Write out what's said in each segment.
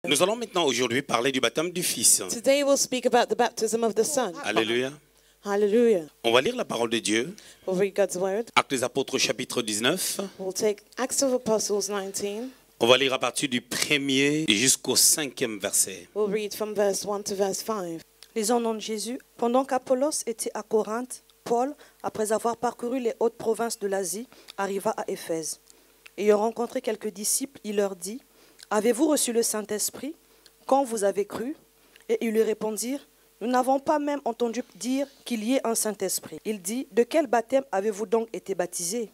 Nous allons maintenant aujourd'hui parler du baptême du Fils. Today we'll speak about the baptism of the Son. Alléluia. Hallelujah. On va lire la parole de Dieu. We'll read God's word. Actes des Apôtres chapitre 19. We'll take Acts of Apostles 19. On va lire à partir du 1er jusqu'au 5e verset. We'll read from verse 1 to verse 5. Lisons au nom de Jésus. Pendant qu'Apollos était à Corinthe, Paul, après avoir parcouru les hautes provinces de l'Asie, arriva à Éphèse. Ayant rencontré quelques disciples, il leur dit : Avez-vous reçu le Saint-Esprit quand vous avez cru ? Et ils lui répondirent : Nous n'avons pas même entendu dire qu'il y ait un Saint-Esprit. Il dit : De quel baptême avez-vous donc été baptisés ?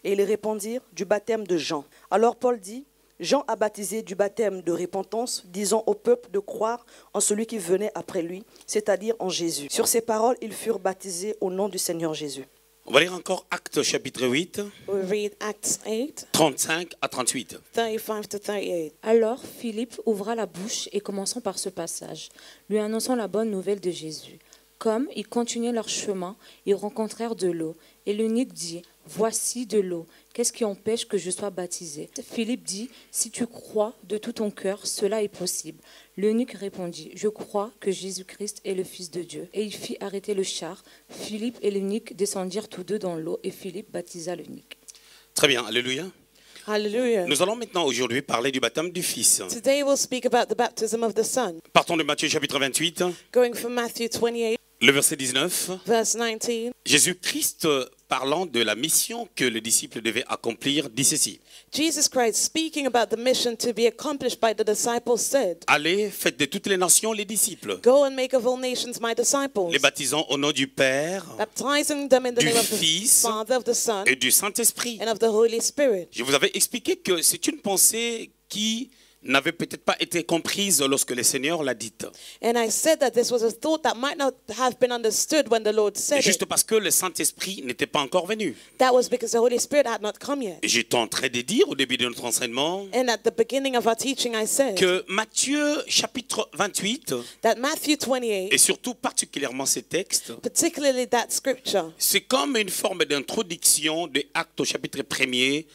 Et ils répondirent : Du baptême de Jean. Alors Paul dit : Jean a baptisé du baptême de repentance, disant au peuple de croire en celui qui venait après lui, c'est-à-dire en Jésus. Sur ces paroles, ils furent baptisés au nom du Seigneur Jésus. On va lire encore Actes chapitre 8, We'll read Acts 8, 35 à 38. 35 to 38. Alors Philippe ouvra la bouche et commençant par ce passage, lui annonçant la bonne nouvelle de Jésus. Comme ils continuaient leur chemin, ils rencontrèrent de l'eau. Et l'eunuque dit : Voici de l'eau. Qu'est-ce qui empêche que je sois baptisé ? Philippe dit : Si tu crois de tout ton cœur, cela est possible. L'eunuque répondit : Je crois que Jésus-Christ est le Fils de Dieu. Et il fit arrêter le char. Philippe et l'eunuque descendirent tous deux dans l'eau et Philippe baptisa l'eunuque. Très bien, alléluia. Hallelujah. Nous allons maintenant aujourd'hui parler du baptême du Fils. Today we'll speak about the baptism of the Son. Partons de Matthieu chapitre 28, Going from Matthew 28, le verset 19. verse 19. Jésus-Christ, parlant de la mission que le disciple devait accomplir, dit ceci : Jesus Christ, speaking about the mission to be accomplished by the disciples, said, Allez, faites de toutes les nations les disciples, Go and make of all nations my disciples, les baptisant au nom du Père baptizing them in the du name of the Fils Father, of the Son, et du Saint-Esprit. and of the Holy Spirit. Je vous avais expliqué que c'est une pensée qui n'avait peut-être pas été comprise lorsque le Seigneur l'a dite. And I said that this was a thought that might not have been understood when the Lord said Juste it. parce que le Saint-Esprit n'était pas encore venu. That was because the Holy Spirit had not come yet. Et j'étais en train de dire au début de notre enseignement And at the beginning of our teaching, I said que Matthieu chapitre 28, that Matthew 28, et surtout particulièrement ces textes, particularly that scripture, c'est comme une forme d'introduction de Actes au chapitre 1er,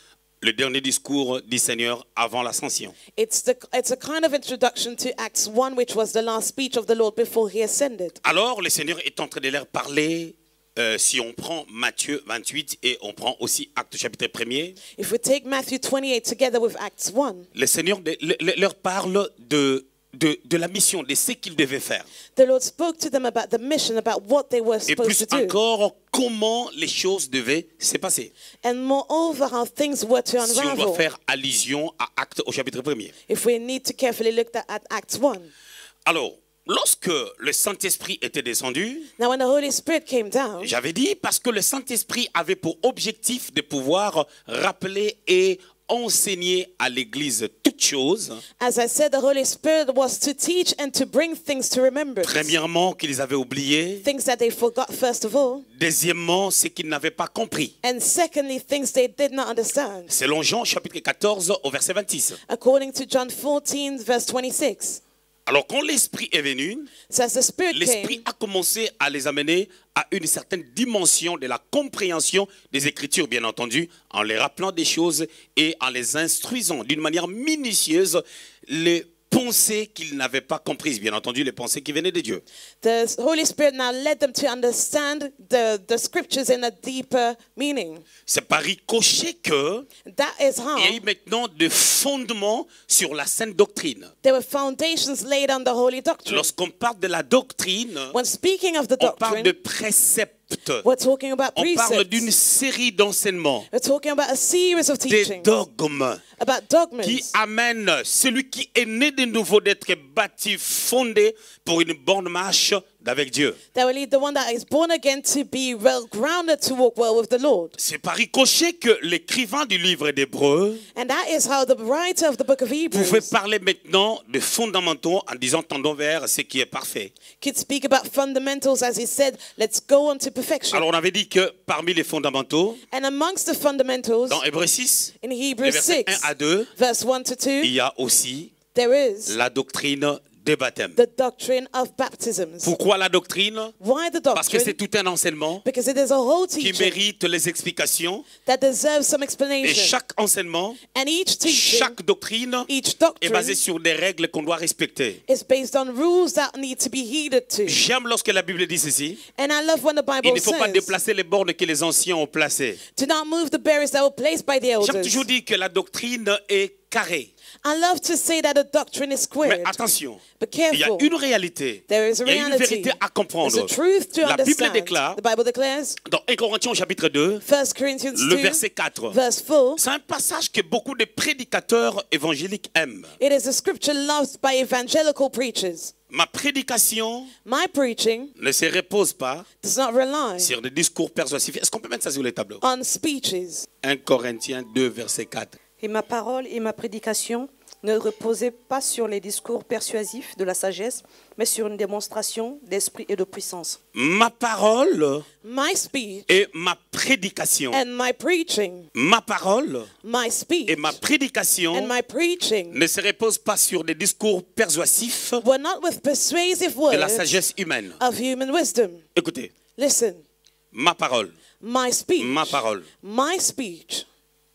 le dernier discours du Seigneur avant l'ascension. it's a kind of introduction to Acts 1, which was the last speech of the Lord before he ascended. Alors le Seigneur est en train de leur parler, si on prend Matthieu 28 et on prend aussi Actes chapitre 1er, If we take Matthew 28 together with Acts 1, le Seigneur leur parle de la mission, de ce qu'ils devaient faire. the Lord spoke to them about the mission, about what they were Et supposed plus to do, encore, comment les choses devaient se passer. and moreover, how things were to Si on doit unravel. faire allusion à Actes au chapitre 1er. If we need to carefully look at Acts 1. Alors, lorsque le Saint-Esprit était descendu, Now, when the Holy Spirit came down, j'avais dit parce que le Saint-Esprit avait pour objectif de pouvoir rappeler et enseigner à l'Église toutes choses. as I said, the Holy Spirit was to teach and to bring things to remembrance. Premièrement, qu'ils avaient oublié. Things that they forgot, first of all. Deuxièmement, ce qu'ils n'avaient pas compris. And secondly, things they did not understand. Selon Jean chapitre 14 au verset 26. According to John 14, verse 26. Alors quand l'Esprit est venu, So as the Spirit l'Esprit came, a commencé à les amener à une certaine dimension de la compréhension des Écritures, bien entendu, en les rappelant des choses et en les instruisant d'une manière minutieuse les pensées qu'ils n'avaient pas comprises, bien entendu, les pensées qui venaient de Dieu. the Holy Spirit now led them to understand the scriptures in a deeper meaning. C'est par ricochet que That is how il y a eu maintenant des fondements sur la sainte doctrine. there were foundations laid on the holy doctrine. Lorsqu'on parle de la doctrine, When speaking of the on parle de doctrine, préceptes. we're talking about On parle d'une precepts. série d'enseignements, We're talking about a series of des teachings, dogmes about dogmas, qui amènent celui qui est né de nouveau d'être bâti, fondé pour une bonne marche avec Dieu. that will lead the one that is born again to be well grounded to walk well with the Lord. C'est par ricochet que l'écrivain du livre d'Hébreux And that is how the writer of the book of pouvait Hebrews parler maintenant de fondamentaux en disant tendons vers ce qui est parfait. could speak about fundamentals as he said, let's go on to perfection. Alors on avait dit que parmi les fondamentaux, And amongst the fundamentals, dans Hébreux 6, in les Hebrews versets 1 6, à 2, verse 1 to 2, il y a aussi there is la doctrine des baptêmes. the doctrine of baptisms. Pourquoi la doctrine? Why the Parce que c'est doctrine? tout un enseignement Because it is a whole qui teaching mérite les explications. that deserves some Et explanation. chaque enseignement, And each teaching, chaque doctrine each est doctrine basée sur des règles qu'on doit respecter. is based on rules that need to be heeded to. J'aime lorsque la Bible dit ceci. And I love when the Il Bible ne faut pas says, déplacer les bornes que les anciens ont placées. do not move the barriers that were placed by the J'aime elders. toujours dire que la doctrine est carrée. I love to say that the doctrine is Mais squared. attention, But il y a careful. une réalité. There is a Il y a une reality. vérité à There's comprendre. a truth to La Bible understand. déclare The Bible declares, dans 1 Corinthiens au chapitre 2, 1 Corinthians le 2, verset 4. verse 4, C'est un passage que beaucoup de prédicateurs évangéliques aiment. it is a scripture loved by evangelical preachers. Ma prédication My preaching ne se repose pas does not rely sur des discours persuasifs. Est-ce qu'on peut mettre ça sur les tableaux? on speeches. 1 Corinthiens 2, verset 4. Et ma parole et ma prédication ne reposaient pas sur les discours persuasifs de la sagesse, mais sur une démonstration d'esprit et de puissance. Ma parole My speech et ma prédication. and my preaching, Ma parole my speech et ma prédication and my preaching ne se reposent pas sur des discours persuasifs were not with persuasive de la words sagesse humaine. of human wisdom. Écoutez, Listen, ma parole, my speech, ma parole. my speech.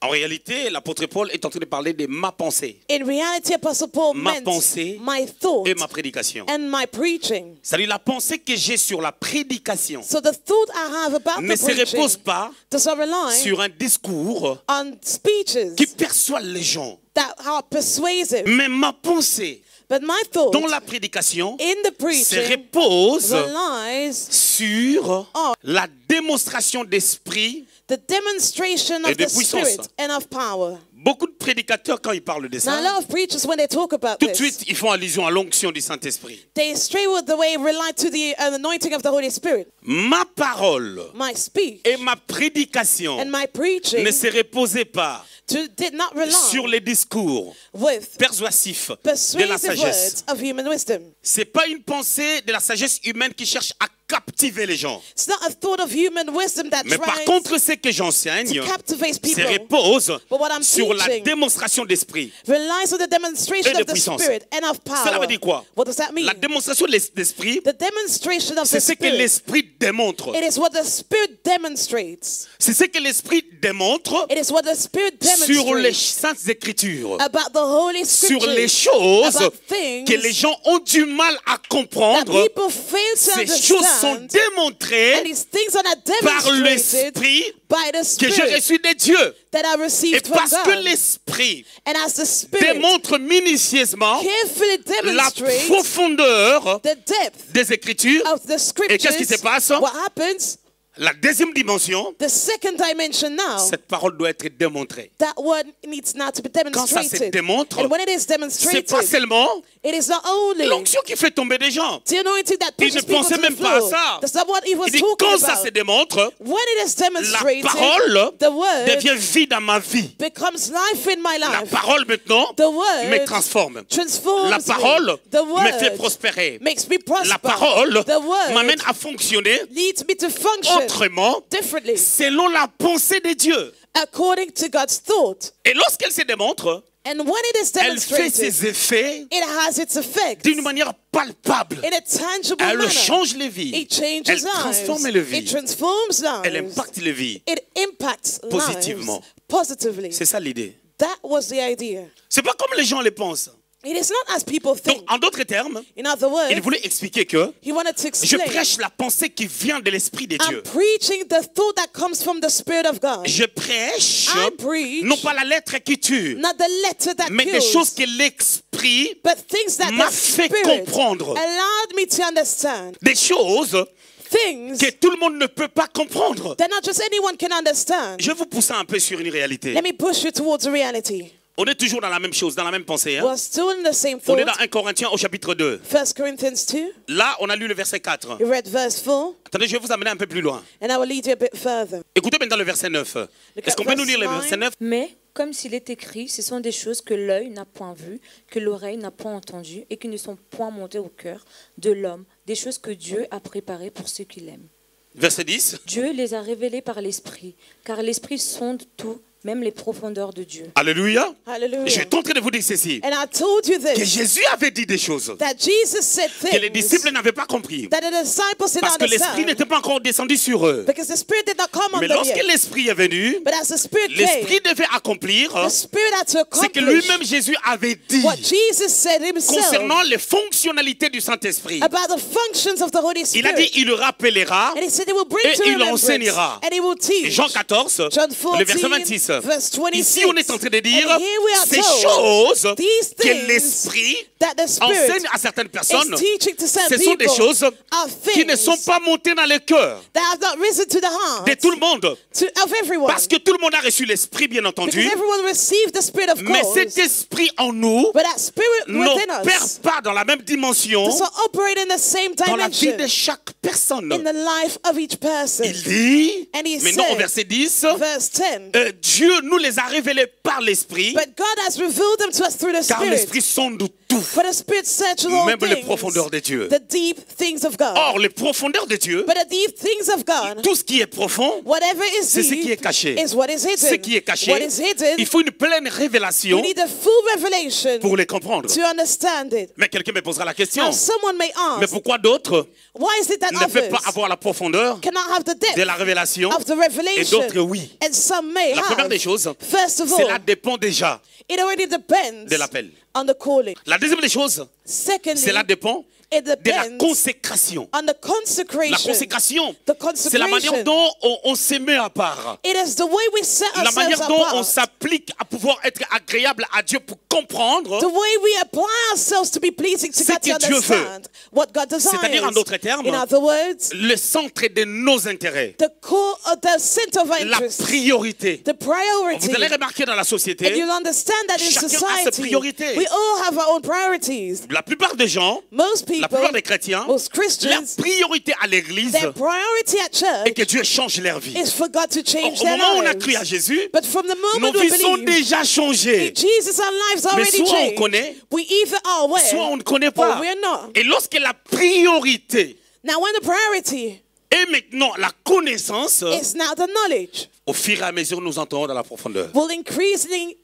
En réalité, l'apôtre Paul est en train de parler de ma pensée In reality, Apostle Paul Ma meant pensée my thought et ma prédication. and my preaching. C'est-à-dire la pensée que j'ai sur la prédication So the thought I have about ne the se repose preaching pas does not rely sur un discours on speeches qui perçoit les gens. that are persuasive. Mais ma pensée But my thought dans la prédication in the se preaching repose relies sur Oh. la démonstration d'esprit. the demonstration Et of de the puissance. Spirit and of power. Beaucoup de prédicateurs, quand ils parlent de Now, ça, a lot of preachers, when they talk about tout de this, suite, ils font allusion à l'onction du Saint-Esprit. they straight with the way rely to the anointing of the Holy Spirit. Ma parole My speech et ma prédication and my preaching ne se reposaient pas did not rely sur les discours with persuasifs de la persuasive sagesse. words of human wisdom. C'est pas une pensée de la sagesse humaine qui cherche à captiver les gens. It's not a thought of human wisdom that Mais par tries contre, ce que j'enseigne to captivate se people. repose But what I'm sur la teaching démonstration d'esprit. relies on the demonstration Et de of the puissance. Spirit and of power. Cela veut dire quoi? What does that mean? La démonstration d'esprit, The demonstration of c'est the ce que Spirit. l'esprit démontre. It is what the Spirit demonstrates. C'est ce que l'esprit démontre It is what the Spirit sur les demonstrates saintes écritures. about the Holy Sur les Scriptures, choses about things que les gens ont du mal à that comprendre. people fail to Ces choses sont understand. démontrées And these things are not par demonstrated l'esprit by the que j'ai Spirit reçu de Dieu. that I Et received from parce que God. l'esprit And as the Spirit démontre minutieusement carefully la demonstrates profondeur the depth des Écritures, of the et qu'est-ce qui se Scriptures, passe? what happens? La deuxième dimension, The second dimension now, cette parole doit être démontrée. that word needs now to be Quand ça se demonstrated. démontre, And when it is c'est demonstrated, pas seulement it is not only l'onction qui fait tomber des gens. the anointing that Il pushes ne people pensait to même the pas à floor. ça. That's not what he was Il dit, talking quand ça se about. démontre, When it is la demonstrated, parole the word devient vie dans ma vie. becomes life in my La life. parole maintenant The word me transforme. transforms La parole me. The me fait word prospérer. makes me prosper. La parole The word m'amène à fonctionner leads me to function autrement differently selon la pensée de Dieu. according to God's thought. Et lorsqu'elle se démontre, And when it is elle fait demonstrated, ses effets it has its effect d'une manière palpable. in a tangible Elle manner. change les vies. It changes Elle lives. transforme les vies. It transforms Elle lives. impacte les vies. It impacts Positivement. lives positively. C'est ça l'idée. That was the idea. C'est pas comme les gens le pensent. It is not as people Donc, think. en d'autres termes, In other words, il voulait expliquer que he wanted to je explain, prêche la pensée qui vient de l'Esprit de Dieu. I'm preaching the thought that comes from the Spirit of God. Je prêche I preach non pas la lettre qui tue, not the letter that mais des kills, choses que l'Esprit, but things that m'a the fait Spirit comprendre. allowed me to understand. des choses Things que tout le monde ne peut pas comprendre. that not just anyone can understand. Je vais vous pousser un peu sur une réalité. Let me push you towards reality. On est toujours dans la même chose, dans la même pensée. Hein? We're still in the same On est thought. dans 1 Corinthiens au chapitre 2. 1 Corinthians 2, Là, on a lu le verset 4. we read verse 4, Attendez, je vais vous amener un peu plus loin. and I will lead you a bit further. Écoutez maintenant le verset 9. Est-ce qu'on peut nous lire le verset 9? Mais, comme s'il est écrit, ce sont des choses que l'œil n'a point vues, que l'oreille n'a point entendues, et qui ne sont point montées au cœur de l'homme, des choses que Dieu a préparées pour ceux qui l'aiment. Verset 10. Dieu les a révélées par l'Esprit, car l'Esprit sonde tout, même les profondeurs de Dieu. Alléluia. Hallelujah. Je suis en train de vous dire ceci. And I told you Que this, Jésus avait dit des choses that Jesus said que les things disciples n'avaient pas compris. that the disciples did Parce not que l'Esprit understand, n'était pas encore descendu sur eux. because the Spirit did not come on Mais them lorsque yet. l'Esprit est venu, But as the Spirit came, l'Esprit devait accomplir the Spirit had to ce que accomplish lui-même Jésus avait dit what Jesus said himself concernant les fonctionnalités du Saint-Esprit. about the functions of the Holy Il a dit, Spirit. il le rappellera And he said he will bring et to il remembrance enseignera. and he will teach. Jean 14, John le verset 14, 26. verse 26. Ici, on est en train de dire And here we are ces told choses these que things l'Esprit that the Spirit enseigne à certaines personnes. is teaching to some Ce sont des people choses are qui ne things sont pas montées dans le cœur that have not risen to the heart de tout le monde. of everyone. Parce que tout le monde a reçu l'Esprit, bien entendu. Because everyone received the Spirit of Mais course. cet esprit en nous But that Spirit within n'opère us pas dans la même dimension does not operate in the same dans la vie dimension de chaque personne. in the life of each person. Il dit, And he maintenant au said, verset 10, Verse 10. Dieu nous les a révélés par l'Esprit, But God has revealed them to us through the car Spirit. l'Esprit sonde tout, For the Spirit searches all même les things, profondeurs de Dieu. the deep things of God. Or, les profondeurs de Dieu, But the deep things of God, tout ce qui est profond, whatever is c'est ce qui est deep, caché. is what is hidden. Ce qui est caché, What is hidden, il faut une pleine we révélation need a full revelation pour les comprendre. to understand it. Mais quelqu'un me posera la question, Now someone may mais ask, pourquoi d'autres why is it that ne peuvent others pas avoir la profondeur cannot have the de la depth révélation of the et revelation, d'autres oui? and some may La première have? des choses, First of cela all, dépend déjà it already depends de l'appel. on the calling. La deuxième des choses, Secondly, cela dépend it de la depends consécration. on the La consecration. consécration, The c'est la manière consecration. dont on se met à part. It is the way we set La manière ourselves dont on apart. s'applique à pouvoir être agréable à Dieu pour comprendre. The way we apply ourselves to be pleasing to Ce God, to que Dieu understand what God C'est-à-dire, en desires. d'autres termes, In other words, le centre de nos intérêts, the core of the center of our la interest, priorité. the priority. Vous allez remarquer dans la And société, you'll understand that in chacun a ses society, priorités. we all have our own priorities. la plupart des gens, Most la people, plupart des chrétiens, most leur Christians, priorité à l'église their priority at est que church Dieu change leur vie. is for God to Or, change au their moment où on a cru à lives. Jésus, But from the moment nos we vies sont believe déjà changées. in Jesus, our lives Mais already soit on changed. connaît, We either are soit aware on ne connaît pas. or we're not. Et lorsque la priorité Now, when the priority est maintenant la connaissance, is now the knowledge, au fur et à mesure, nous entrons dans la profondeur. will increasingly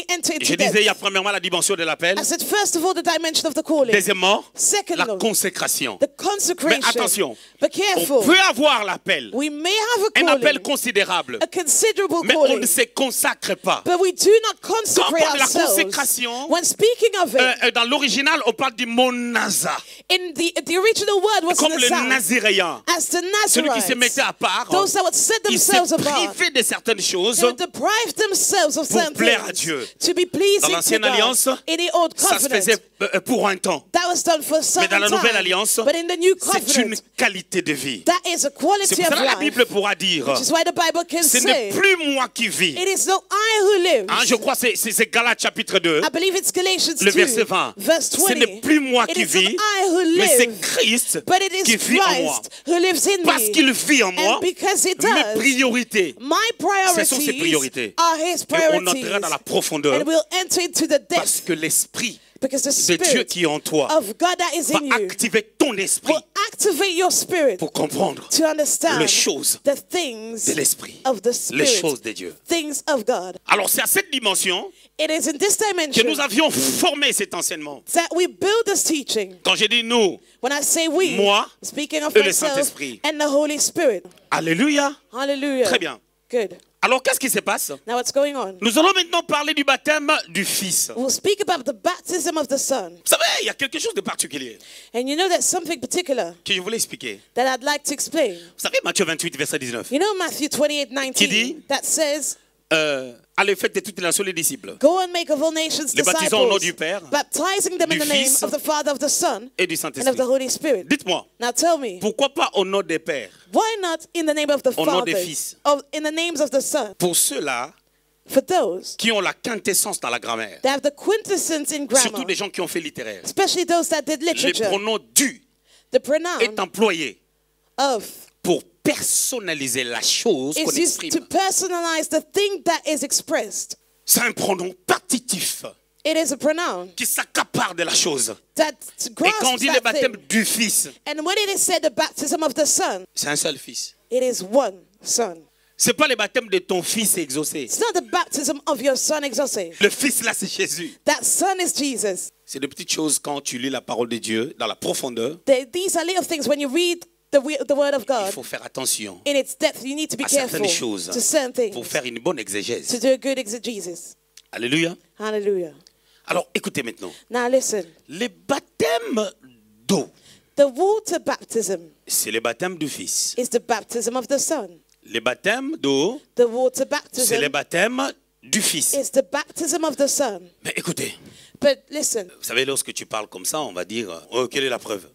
enter Je into disais, il y a depth. premièrement la dimension de l'appel. I said, first of all, the dimension of the calling. Deuxièmement, la Secondly, consécration. the Mais consecration. attention, But on careful, peut avoir l'appel, we may have a un appel calling, considérable, a considerable mais on ne calling, se consacre pas. but we do not Quand on consecrate parle de la ourselves. consécration, When speaking of it, dans l'original, on parle du monaza, in the original word was comme le nazar, naziréen. as the Celui qui se mettait Nazarites, à part, those that would set il se themselves apart. privait de certaines choses. They would deprive themselves of pour certain plaire à things Dieu. to be Dans pleasing to l'ancienne God. alliance, In the old ça se covenant, faisait pour un temps. that was done for a Mais certain dans la nouvelle time. alliance, But in the new c'est une covenant, qualité de vie. that is a C'est quality pour of ça que la life. Bible pourra dire, Which is why the Bible can ce say, n'est plus moi qui vis. it is not I who lives. Hein, je crois que c'est Galates chapitre 2, I believe it's Galatians le 2, verset 20. verse Ce 20. n'est plus moi It qui is not vis, I who mais c'est live, Christ but it qui is vit en moi. Christ who lives in Parce me. qu'il vit en moi, And because he mes does, priorités. my Ce sont ses priorities priorités. are his Et on priorities. entrera dans la profondeur And we'll enter into the parce depth que l'esprit because the de Dieu spirit qui est en toi of God that is va in you activer ton esprit will activate your spirit pour comprendre to understand les choses the things de l'esprit, of the les spirit, choses de Dieu. things of God. Alors c'est à cette dimension It is in this que dimension nous avions formé cet enseignement. that we build this teaching. Quand je dis nous, When I say we, moi speaking of et le myself Saint-Esprit. and the Holy Spirit. alléluia. Hallelujah. Très bien. Good. Alors qu'est-ce qui se passe? Now what's going on? Nous allons maintenant parler du baptême du Fils. Vous We'll speak about the baptism of the Son. savez, il y a quelque chose de particulier And you know there's something particular que je voulais expliquer. that I'd like to explain. Vous savez, Matthieu 28, verset 19. You know Matthew 28:19 Qui dit? that says, Allez, faites de toutes les nations les disciples go and make of all nations Les baptisons au nom disciples, du Père, baptizing them in du the name Fils of the Father, of the Son, et du and of the Saint-Esprit. Holy Spirit. Dites-moi, Now tell me, pourquoi pas au nom des pères? why not in the name of the Au nom des Father, fils. in the names of the Son? Pour ceux-là For those qui ont la quintessence dans la grammaire, that have the quintessence in surtout grammar, des gens qui ont fait littéraire, especially those that did le literature, pronom du the pronoun est employé of pour personnaliser la chose qu'on is used to exprime. personalize the thing that is expressed. C'est un pronom partitif It is a pronoun qui s'accapare de la chose. that Et quand on grasps dit le that baptême thing. du Fils, And when it is said the baptism of the Son, c'est un seul Fils. it is one Son. C'est pas le baptême de ton fils exaucé. It's not the baptism of your son exaucé. Le fils là, c'est Jésus. That son is Jesus. C'est de petites choses quand tu lis la parole de Dieu dans la profondeur. These are little things when you read the word of Il God faut faire attention in its depth. You need to be à careful certaines choses to certain things, pour faire une bonne to exégèse. do a good exegesis. Alléluia. Hallelujah. Alors écoutez maintenant. Now listen, Les baptêmes d'eau, the water baptism c'est le baptême du fils. is the baptism of the son. Les baptêmes d'eau, The water c'est le baptism baptême du fils. is the baptism of the son. Mais écoutez, But listen, vous savez, lorsque tu parles comme ça, on va dire, oh, quelle est la preuve?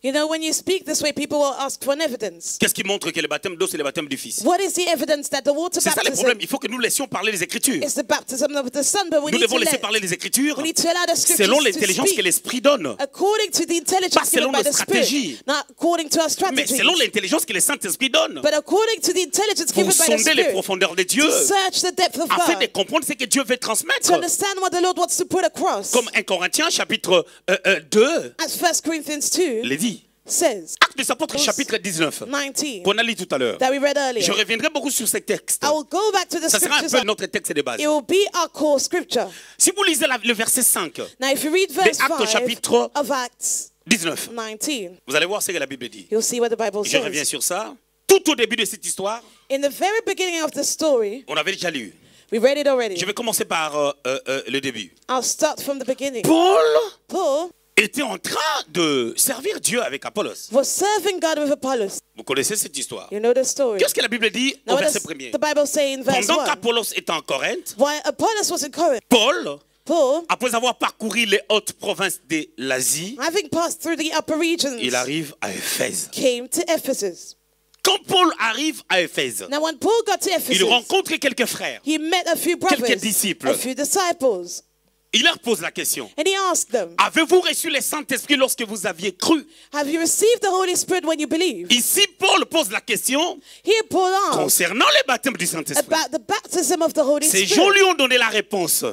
you know, when you speak this way, people will ask for an evidence. Qu'est-ce qui montre que le baptême d'eau, c'est le baptême du fils? What is the evidence that the water C'est ça le baptism problème. Il faut que nous laissions parler les Écritures. is the baptism of the son? But we Nous need devons to laisser let, parler les Écritures we need to allow the scriptures selon to l'intelligence que speak l'Esprit donne. according to the intelligence Pas given selon by nos the Spirit, stratégies. not according to our Mais strategies, selon l'intelligence que le Saint-Esprit donne. but according to the intelligence given Pour by the sonder les Spirit, profondeurs de Dieu. to search the depth of Afin de God, comprendre ce que Dieu veut transmettre. to understand what the Lord wants to put across. Comme 1 Corinthiens chapitre 2 As 1 Corinthians 2 le dit. says, Actes des apôtres chapitre 19. 19, Qu'on a lu tout à l'heure. that we read earlier. Je reviendrai beaucoup sur ces textes. I will go back to the Ça sera un scriptures. peu notre texte de base. It will be our core scripture. Si vous lisez le verset 5, Now, if you read verse Actes 5 chapitre of Acts 19, 19, vous allez voir ce que la Bible dit. you'll see what the Bible Je reviens says. sur ça. Tout au début de cette histoire, In the very beginning of the story, on avait déjà lu. we read it Je already. vais commencer par le début. I'll start from the beginning. Paul Paul était en train de servir Dieu avec Apollos. was serving God with Apollos. Vous connaissez cette histoire. You know the story. Qu'est-ce que la Bible dit Now, au what verset does premier? the Bible say in verse Pendant 1? qu'Apollos était en Corinthe, While Apollos was in Corinth, Paul, Paul, après avoir parcouru les hautes provinces de l'Asie, having passed through the upper regions, il arrive à Éphèse. came to Ephesus. Quand Paul arrive à Éphèse, Now, when Paul got to il Ephesus, rencontre quelques frères. he met a few brothers, Quelques disciples. a few disciples, Il leur pose la question. and he asked them, Avez-vous reçu le Saint-Esprit lorsque vous aviez cru? have you received the Holy Spirit when you believe? Ici, Paul pose la question Here Paul asked concernant le baptême du Saint-Esprit. about the baptism of the Holy Ces gens Spirit. lui ont donné la réponse.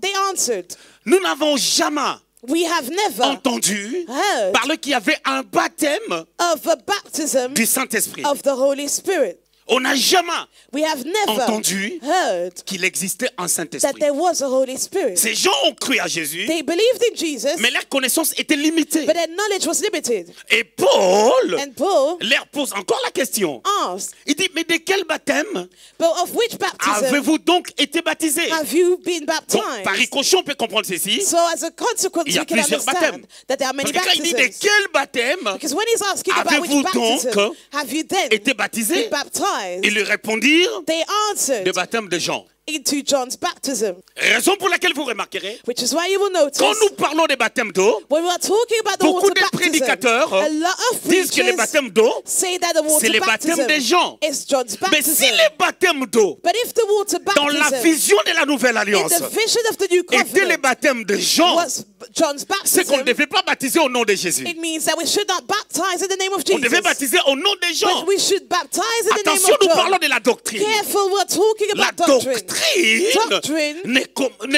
They answered, Nous n'avons jamais we have never entendu heard parler qu'il y avait un baptême of a baptism du Saint-Esprit. of the Holy Spirit. On n'a jamais We have never entendu heard qu'il existait un that Saint-Esprit. there was a Holy Spirit. Ces gens ont cru à Jésus, They believed in Jesus, mais leur connaissance était limitée. but their knowledge was limited. Et Paul And Paul leur pose encore la question. asked, Il dit, mais de quel baptême but of which baptism avez-vous donc été baptisé? have you been Donc, par baptized? ricochet, on peut comprendre ceci. So as a consequence, Il y a we can plusieurs understand baptêmes. that there are many Parce que quand il dit de baptisms. quel baptême Because when he's asking about Avez-vous which baptism donc have you then été baptisé? been baptized, Ils lui répondirent they le answered baptême de Jean. into John's baptism. Raison pour laquelle vous remarquerez, Which is why you will notice quand nous parlons des baptêmes d'eau, when we are talking about the beaucoup water de baptism, prédicateurs a lot of disent que le preachers baptême d'eau, say that the c'est water le baptême baptism des gens. is John's Mais si baptism. le baptême d'eau, But if the water dans la baptism vision de la nouvelle in alliance, the vision of the new était le covenant baptême de Jean, was John's c'est qu'on ne baptism, devait pas baptiser au nom de Jésus. it means that we should not baptize in the name of On devait Jesus, baptiser au nom de Jean. but we should baptize in the name Attention, of nous parlons John. de la doctrine. Careful, we're talking La about doctrine. doctrine,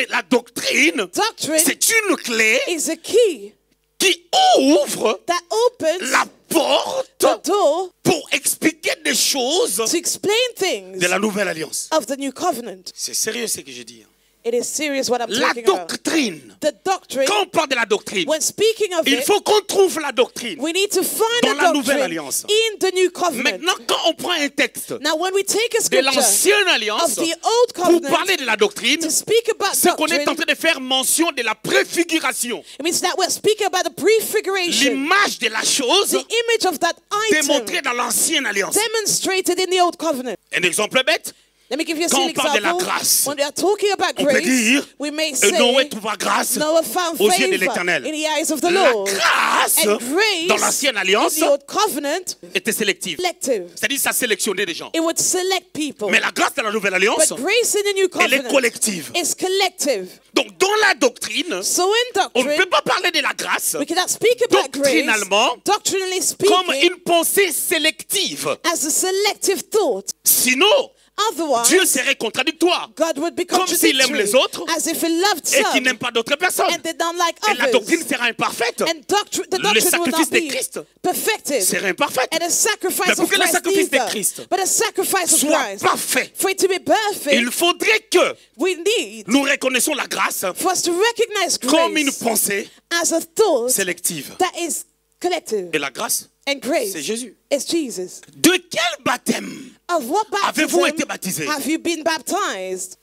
la doctrine, Doctrine c'est une clé is a key qui ouvre that opens la porte the door pour expliquer des choses to explain things de la nouvelle alliance. of the new covenant. C'est sérieux ce que je dis. It is serious what I'm La talking about. doctrine. The doctrine, Quand on parle de la doctrine, when speaking of il it, faut qu'on trouve la doctrine. we need to find dans the la nouvelle doctrine alliance. in the new covenant. Maintenant, quand on prend un texte Now, when we take a de scripture l'ancienne of alliance the old pour covenant parler de la doctrine, to speak about c'est qu'on est en doctrine, train de faire mention de la préfiguration. it means that we're speaking about the prefiguration, L'image de la chose the image of that item démontrée dans l'ancienne alliance. demonstrated in the old covenant. Un exemple bête, Let me give you a Quand silly on parle de la example. grâce, When we are talking about on peut grace, dire, we may say Noé trouva grâce Noah found aux yeux de favor l'Éternel. in the eyes of the La Lord. grâce And grace dans l'ancienne in alliance the old covenant, était sélective. selective. C'est-à-dire ça sélectionnait des gens. It would select people. Mais la grâce dans la nouvelle alliance, But grace in the new elle est covenant collective. is collective. Donc dans la doctrine, So in on ne peut doctrine, pas parler de la grâce we cannot speak about grace, doctrinalement doctrinally comme speaking, une pensée sélective. as a selective thought. Sinon, Otherwise, Dieu serait contradictoire. God would be Comme s'il aime contradictory, les autres as if he loved et qu'il some n'aime pas d'autres personnes. and they don't like Et la doctrine others. sera imparfaite. And the doctrine will sacrifice not de be Christ perfected. Serait imparfaite. And the Mais sacrifice pour of que le Christ sacrifice de either. Christ But the sacrifice of soit Christ, parfait, for it to be perfect, il faudrait que we need nous reconnaissons la grâce for us to recognize comme une grace pensée as a thought sélective. that is collective. Et la grâce, And grace c'est Jésus. is Jesus. De quel baptême Of what avez-vous baptism été baptisé? have you been baptized?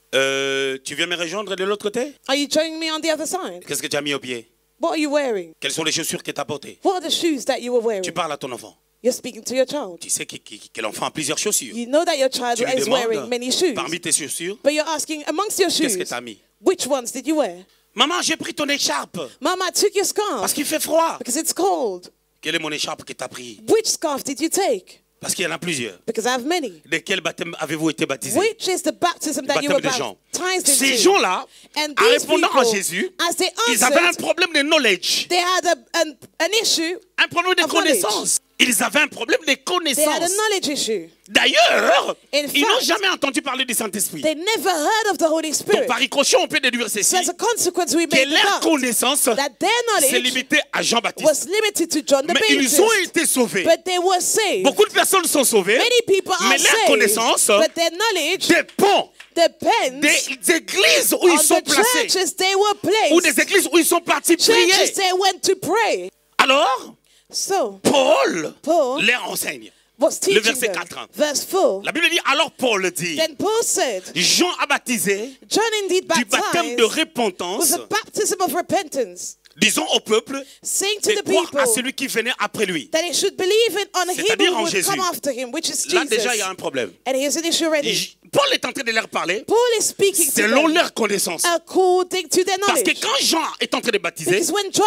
Tu viens me rejoindre de l'autre côté? Are you joining me on the other side? Qu'est-ce que tu as mis au pied? What are you wearing? Quelles sont les chaussures que tu as portées? What are the shoes that you were wearing? Tu parles à ton enfant. You're speaking to your child. Tu sais que l'enfant a plusieurs chaussures. You know that your child Tu lui is wearing demandes, many shoes. parmi tes chaussures, But you're asking, amongst your qu'est-ce shoes, que tu as mis? which ones did you wear? Maman, j'ai pris ton écharpe Mama, I took your parce scarf qu'il fait froid. because it's cold. Quelle est mon écharpe que tu as pris? Which scarf did you take? Parce qu'il y en a plusieurs. Because I have many. De quel baptême avez-vous été baptisé? Which is the baptism that you were Baptême de Jean. baptized Ces into? gens-là, And en these répondant à people, Jésus, as they ils avaient un answered, problème de knowledge, they had an issue. un problème de of knowledge. connaissance. Ils avaient un problème de They had a connaissance. knowledge issue. D'ailleurs, In ils n'ont fact, jamais entendu parler du Saint-Esprit. They never heard of the Holy Donc Spirit. par ricochet, on peut déduire ceci, So as a consequence, we que made leur the connaissance that their s'est knowledge limitée à Jean-Baptiste. was limited to John the Mais ils Baptist. ont été sauvés. But they were saved. Beaucoup de personnes sont sauvées, Many people mais are leur saved. connaissance But their knowledge dépend depends des églises où ils on sont the placés churches they were placed. ou des églises où ils sont partis prier. Churches they went to pray. Alors, So, Paul Paul leur enseigne. was teaching verset them. 4. Verse 4. La Bible dit, alors Paul dit, Then Paul said, Jean a baptisé John indeed du baptême baptized de with repentance, a baptism of repentance, disons au peuple, saying to de the croire à people celui qui venait après lui. that they should believe on him C'est-à-dire who en would Jésus. come after him, which is Là Jesus. déjà, il y a un problème. And here's an issue already. Paul est en train de leur parler Paul is speaking to selon them leur connaissance. according to their Parce que knowledge. quand Jean est en train de baptiser, Because when John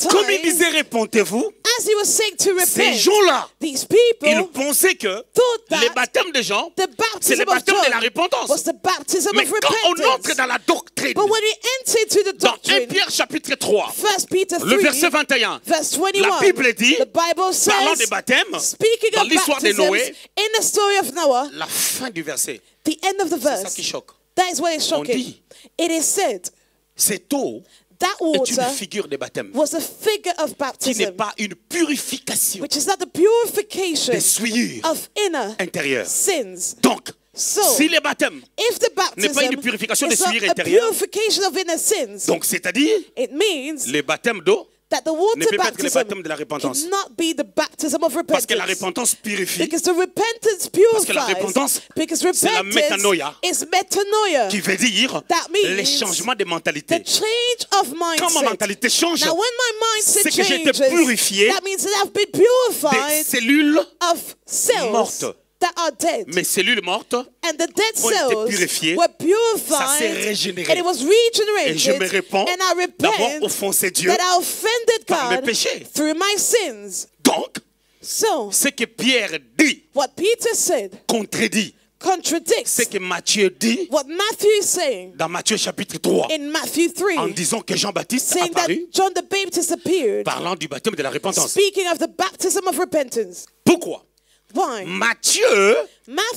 comme il baptized, disait répentez-vous, as he was saying to ces repent, gens-là, these ils people pensaient que thought that les baptêmes de Jean, the c'est le baptism of baptème de la John repentance. was the baptism Mais of quand on entre repentance. dans la doctrine, But when we enter into the dans 1 doctrine, Pierre chapitre 3, 1 Peter le 3, verset 21, verse la 21, Bible dit, the Bible parlant des says, baptêmes, speaking dans of l'histoire de baptisms, Noé, in the story of Noah, la fin du verset, the end of the c'est ça verse, qui choque. that is what is On shocking. dit, It is said cette eau that est une water figure des baptêmes, was a figure of qui n'est baptism, pas une purification which is not the purification des souillures of inner intérieures. sins. Donc, So, si les baptêmes, if the n'est pas une baptism purification des is not souillures a intérieures, purification of inner sins, donc c'est-à-dire it means les baptêmes d'eau that the ne water peut pas être le baptism baptême de la repentance. cannot be the baptism of Parce que la repentance. repentance purifie, Because the repentance Parce que la purifies. repentance, Because c'est la repentance métanoïa, is metanoia. qui veut dire That means les changements de The mentalité. change of Quand ma mindset. mentalité change, Now, when my c'est mindset que j'ai été changes, purifié that means that I've been des purified cellules, of cells mortes. that are dead. mes cellules mortes, And the dead ont été cells purifiées. were Ça s'est purified. régénéré. And it was et je me regenerated. réponds And I d'avoir repent offensé Dieu that I offended par mes God péchés. through my sins. Donc, So, ce que Pierre dit what Peter said contredit contradicts ce que Matthieu dit what Matthew is saying dans Matthieu chapitre 3, in Matthew 3, en disant que Jean-Baptiste a saying that apparu John the Baptist appeared, parlant du baptême de la repentance. speaking of the baptism of repentance. Pourquoi? Why? Matthieu,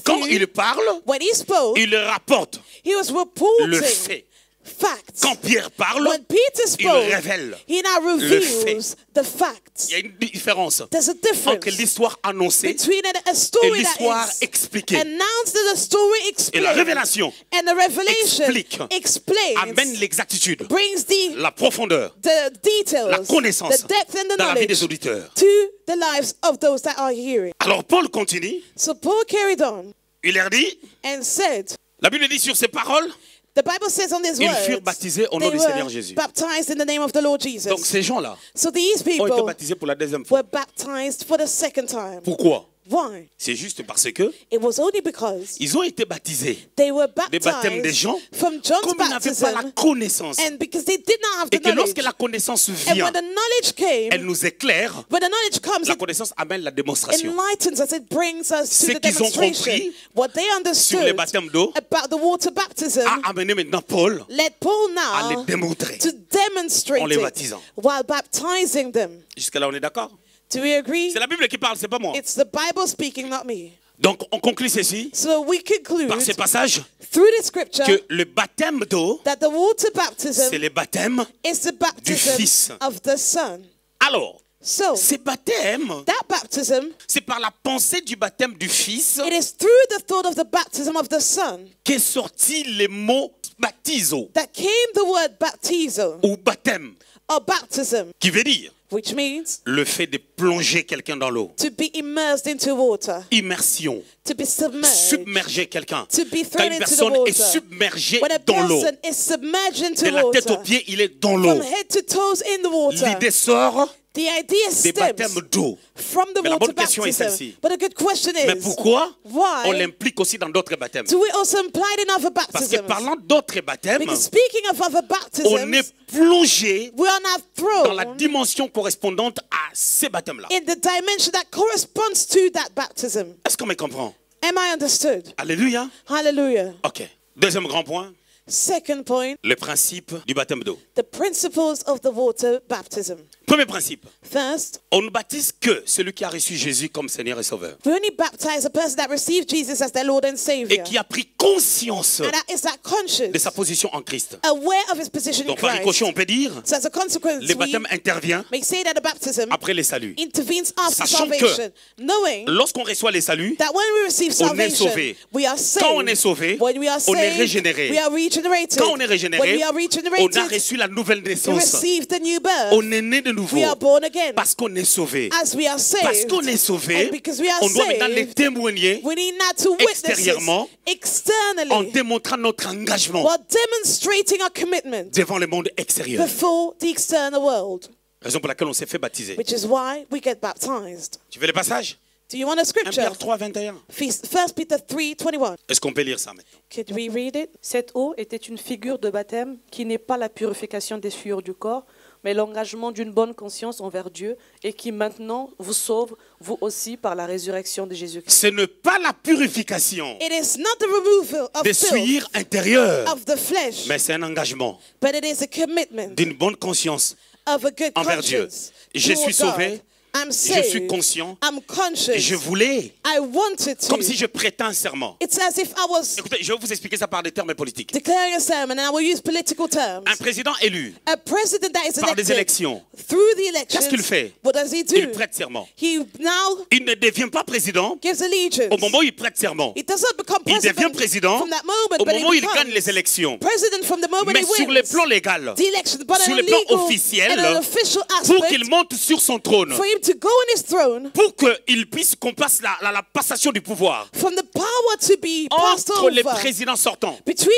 quand Matthew, il parle, when he spoke, il rapporte he was le reporting fait. facts. Quand Pierre parle, When Peter il spoke, révèle he now le fait. reveals the facts. Il y a une différence There's a entre difference l'histoire annoncée between a et story l'histoire that is expliquée. announced and a story Et explained. la révélation And the revelation explique, explains, amène l'exactitude, brings la profondeur, the details, la connaissance the depth and the dans la vie des knowledge auditeurs. to the lives of those that are hearing. Alors Paul continue, So Paul carried on il leur dit, and said, la Bible dit sur ces paroles, the Bible says on these ils words, furent baptisés au nom they du Seigneur were Jésus. baptized in the name of the Lord Jesus. Donc ces gens-là So these ont été people baptisés pour la deuxième fois. were baptized for the second time. Pourquoi? Why? C'est juste parce que It was only because ils ont été baptisés they were des baptêmes des baptized gens from John's comme ils n'avaient pas la baptism connaissance. and because they did not have Et the que lorsque knowledge. la connaissance And vient, when the knowledge came, elle nous éclaire. when the knowledge comes, La it connaissance amène la démonstration. enlightens us, it brings us Ce to the qu'ils ont demonstration. compris What they Sur les understood baptêmes d'eau about the water baptism a amené maintenant Paul led Paul à les now démontrer. to demonstrate En les it baptisant. while baptizing them. Jusque-là, on est d'accord? Do we agree? C'est la Bible qui parle, c'est pas moi. It's the Bible speaking, not me. Donc, on conclut ceci So we conclude par ces passages through the scripture que le baptême d'eau, that the water c'est baptism le baptême. is the Fils. baptism of the Son. Alors, So ces baptêmes, that baptism, c'est par la pensée du baptême du Fils it is through the thought of the baptism of the Son qu'est sorti les mots baptizo that came the word baptizo ou baptême, or baptism, qui veut dire which means le fait de plonger quelqu'un dans l'eau. to be immersed into water, Immersion, to be submerged, submerger quelqu'un. to be Quand thrown une into the personne est water. submergée When a dans l'eau, person is submerged into de la tête aux water, pieds, il est dans l'eau. from head to toes in the water, L'idée sort the idea des baptêmes stems d'eau. from the Mais la water bonne question est baptism. celle-ci. But a good question Mais is, pourquoi on why l'implique aussi dans d'autres baptêmes? do we also imply it in other Parce que baptisms? parlant d'autres baptêmes, Because speaking of other on est baptisms, plongé we are now dans la thrown dimension correspondante à ces baptêmes-là. in the dimension that corresponds to that baptism. Est-ce qu'on me comprend? Am I understood? Alléluia. Hallelujah. Ok. Deuxième grand point, Second point, le principe du baptême d'eau. the principles of the water baptism. Premier principe, First, on ne baptise que celui qui a reçu Jésus comme Seigneur et Sauveur we only baptize a person that received Jesus as their Lord and et Savior, qui a pris conscience and that is that de conscious, sa position en Christ. aware of his position in Donc par ricochet, Christ. on peut dire, So as a consequence, le we baptême intervient may say that the baptism après les saluts. intervenes after Sachant que salvation, knowing Lorsqu'on reçoit les saluts, that when we receive on est salvation, sauvé. we are saved. Quand on est sauvé, When we are on est saved, régénéré. we are regenerated. Quand on est When régénéré, we are on a regenerated, reçu la nouvelle we naissance. receive the new birth. On est né de nouveau We are born again. parce qu'on est sauvé. As we are saved, Parce qu'on est sauvé, and because we are on doit maintenant les saved, témoigner we need now to witness it extérieurement, en externally démontrant notre engagement while demonstrating our commitment devant le monde extérieur. before the external world, Raison pour laquelle on s'est fait baptiser. which is why we get baptized. Tu veux le passage? Do you want a 1 scripture? Pierre 3, 21. 1 Peter 3:21. Est-ce qu'on peut lire ça maintenant? Could we read it? Cette eau était une figure de baptême qui n'est pas la purification des souillures du corps, mais l'engagement d'une bonne conscience envers Dieu et qui maintenant vous sauve, vous aussi, par la résurrection de Jésus-Christ. Ce n'est pas la purification It is not the removal of des filth souillures intérieures, of the flesh, mais c'est un engagement but it is a commitment d'une bonne conscience of a good envers Dieu. conscience. Je suis toward sauvé, God. I'm je saved. suis conscient, I'm conscious. et je voulais, I wanted to. comme si je prêtais un serment. It's as if I was Écoutez, je vais vous expliquer ça par des termes politiques. declaring a sermon, and I will use political terms. Un président élu A president that is par des elected élections, through the elections. qu'est-ce qu'il fait? What does he Il do? prête serment. He now Il ne devient pas président gives allegiance. au moment où il prête serment. He does not become Il president devient président from that moment, au but moment où he il gagne becomes les élections. president from the moment Mais he sur wins le plan légal, the election, but sur on le a plan legal officiel, and an official pour aspect, qu'il monte sur son trône, for him to go on his throne, pour qu'on passe la passation du pouvoir from the power to be passed entre les over présidents sortants between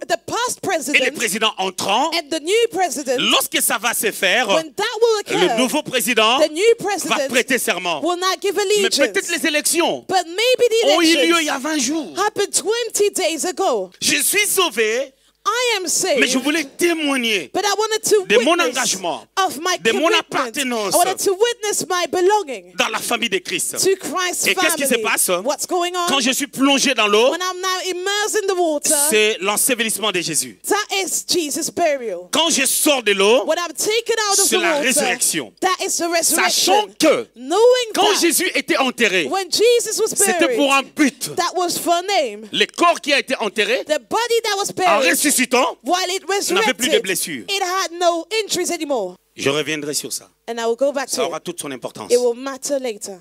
the past et les president présidents entrants. and the new president. Lorsque ça va se faire, When that will le occur, nouveau président the new va president prêter serment. will not give Mais allegiance. peut-être les élections But maybe the ont eu lieu il y elections a 20 jours. happened 20 days ago. Je suis sauvé, I am mais je saved, voulais témoigner but I wanted to de mon witness engagement, of my de mon commitment. appartenance I wanted to witness my belonging dans la famille de Christ. to Christ's Et qu'est-ce qui se family. passe? What's going on? Quand je suis plongé dans l'eau, When I'm now immersed in the water, c'est l'ensevelissement de Jésus. that is Jesus' burial. Quand je sors de l'eau, When I'm taken out of c'est the la water, résurrection. that is the resurrection. Sachant que Knowing quand that Jésus était enterré, when Jesus was c'était pour buried, un but. that was for a name. Le corps qui a été enterré, The body that was en buried, ressuscitant, while it n'avait plus de resurrected, blessures. it had no injuries anymore. Je reviendrai sur ça. And I will go back Ça to aura it. toute son importance. It will matter later.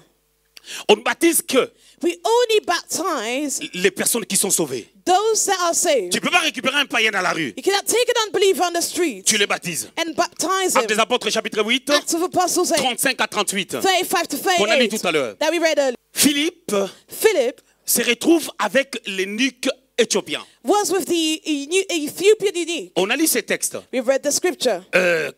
On ne baptise que We only baptize les personnes qui sont sauvées. those that are saved. Tu ne peux pas récupérer un païen dans la rue. You cannot take an unbeliever on the street Tu les baptises. and baptize Actes des him. Apôtres chapitre 8, Acts of Apostles 8, 35 à 38. 35 to Qu'on a lu 38 tout à l'heure. that we read earlier. Philippe Philip se retrouve avec l'eunuque éthiopien. was with the Ethiopian eunuch. On a lu ces textes. We've read the scripture.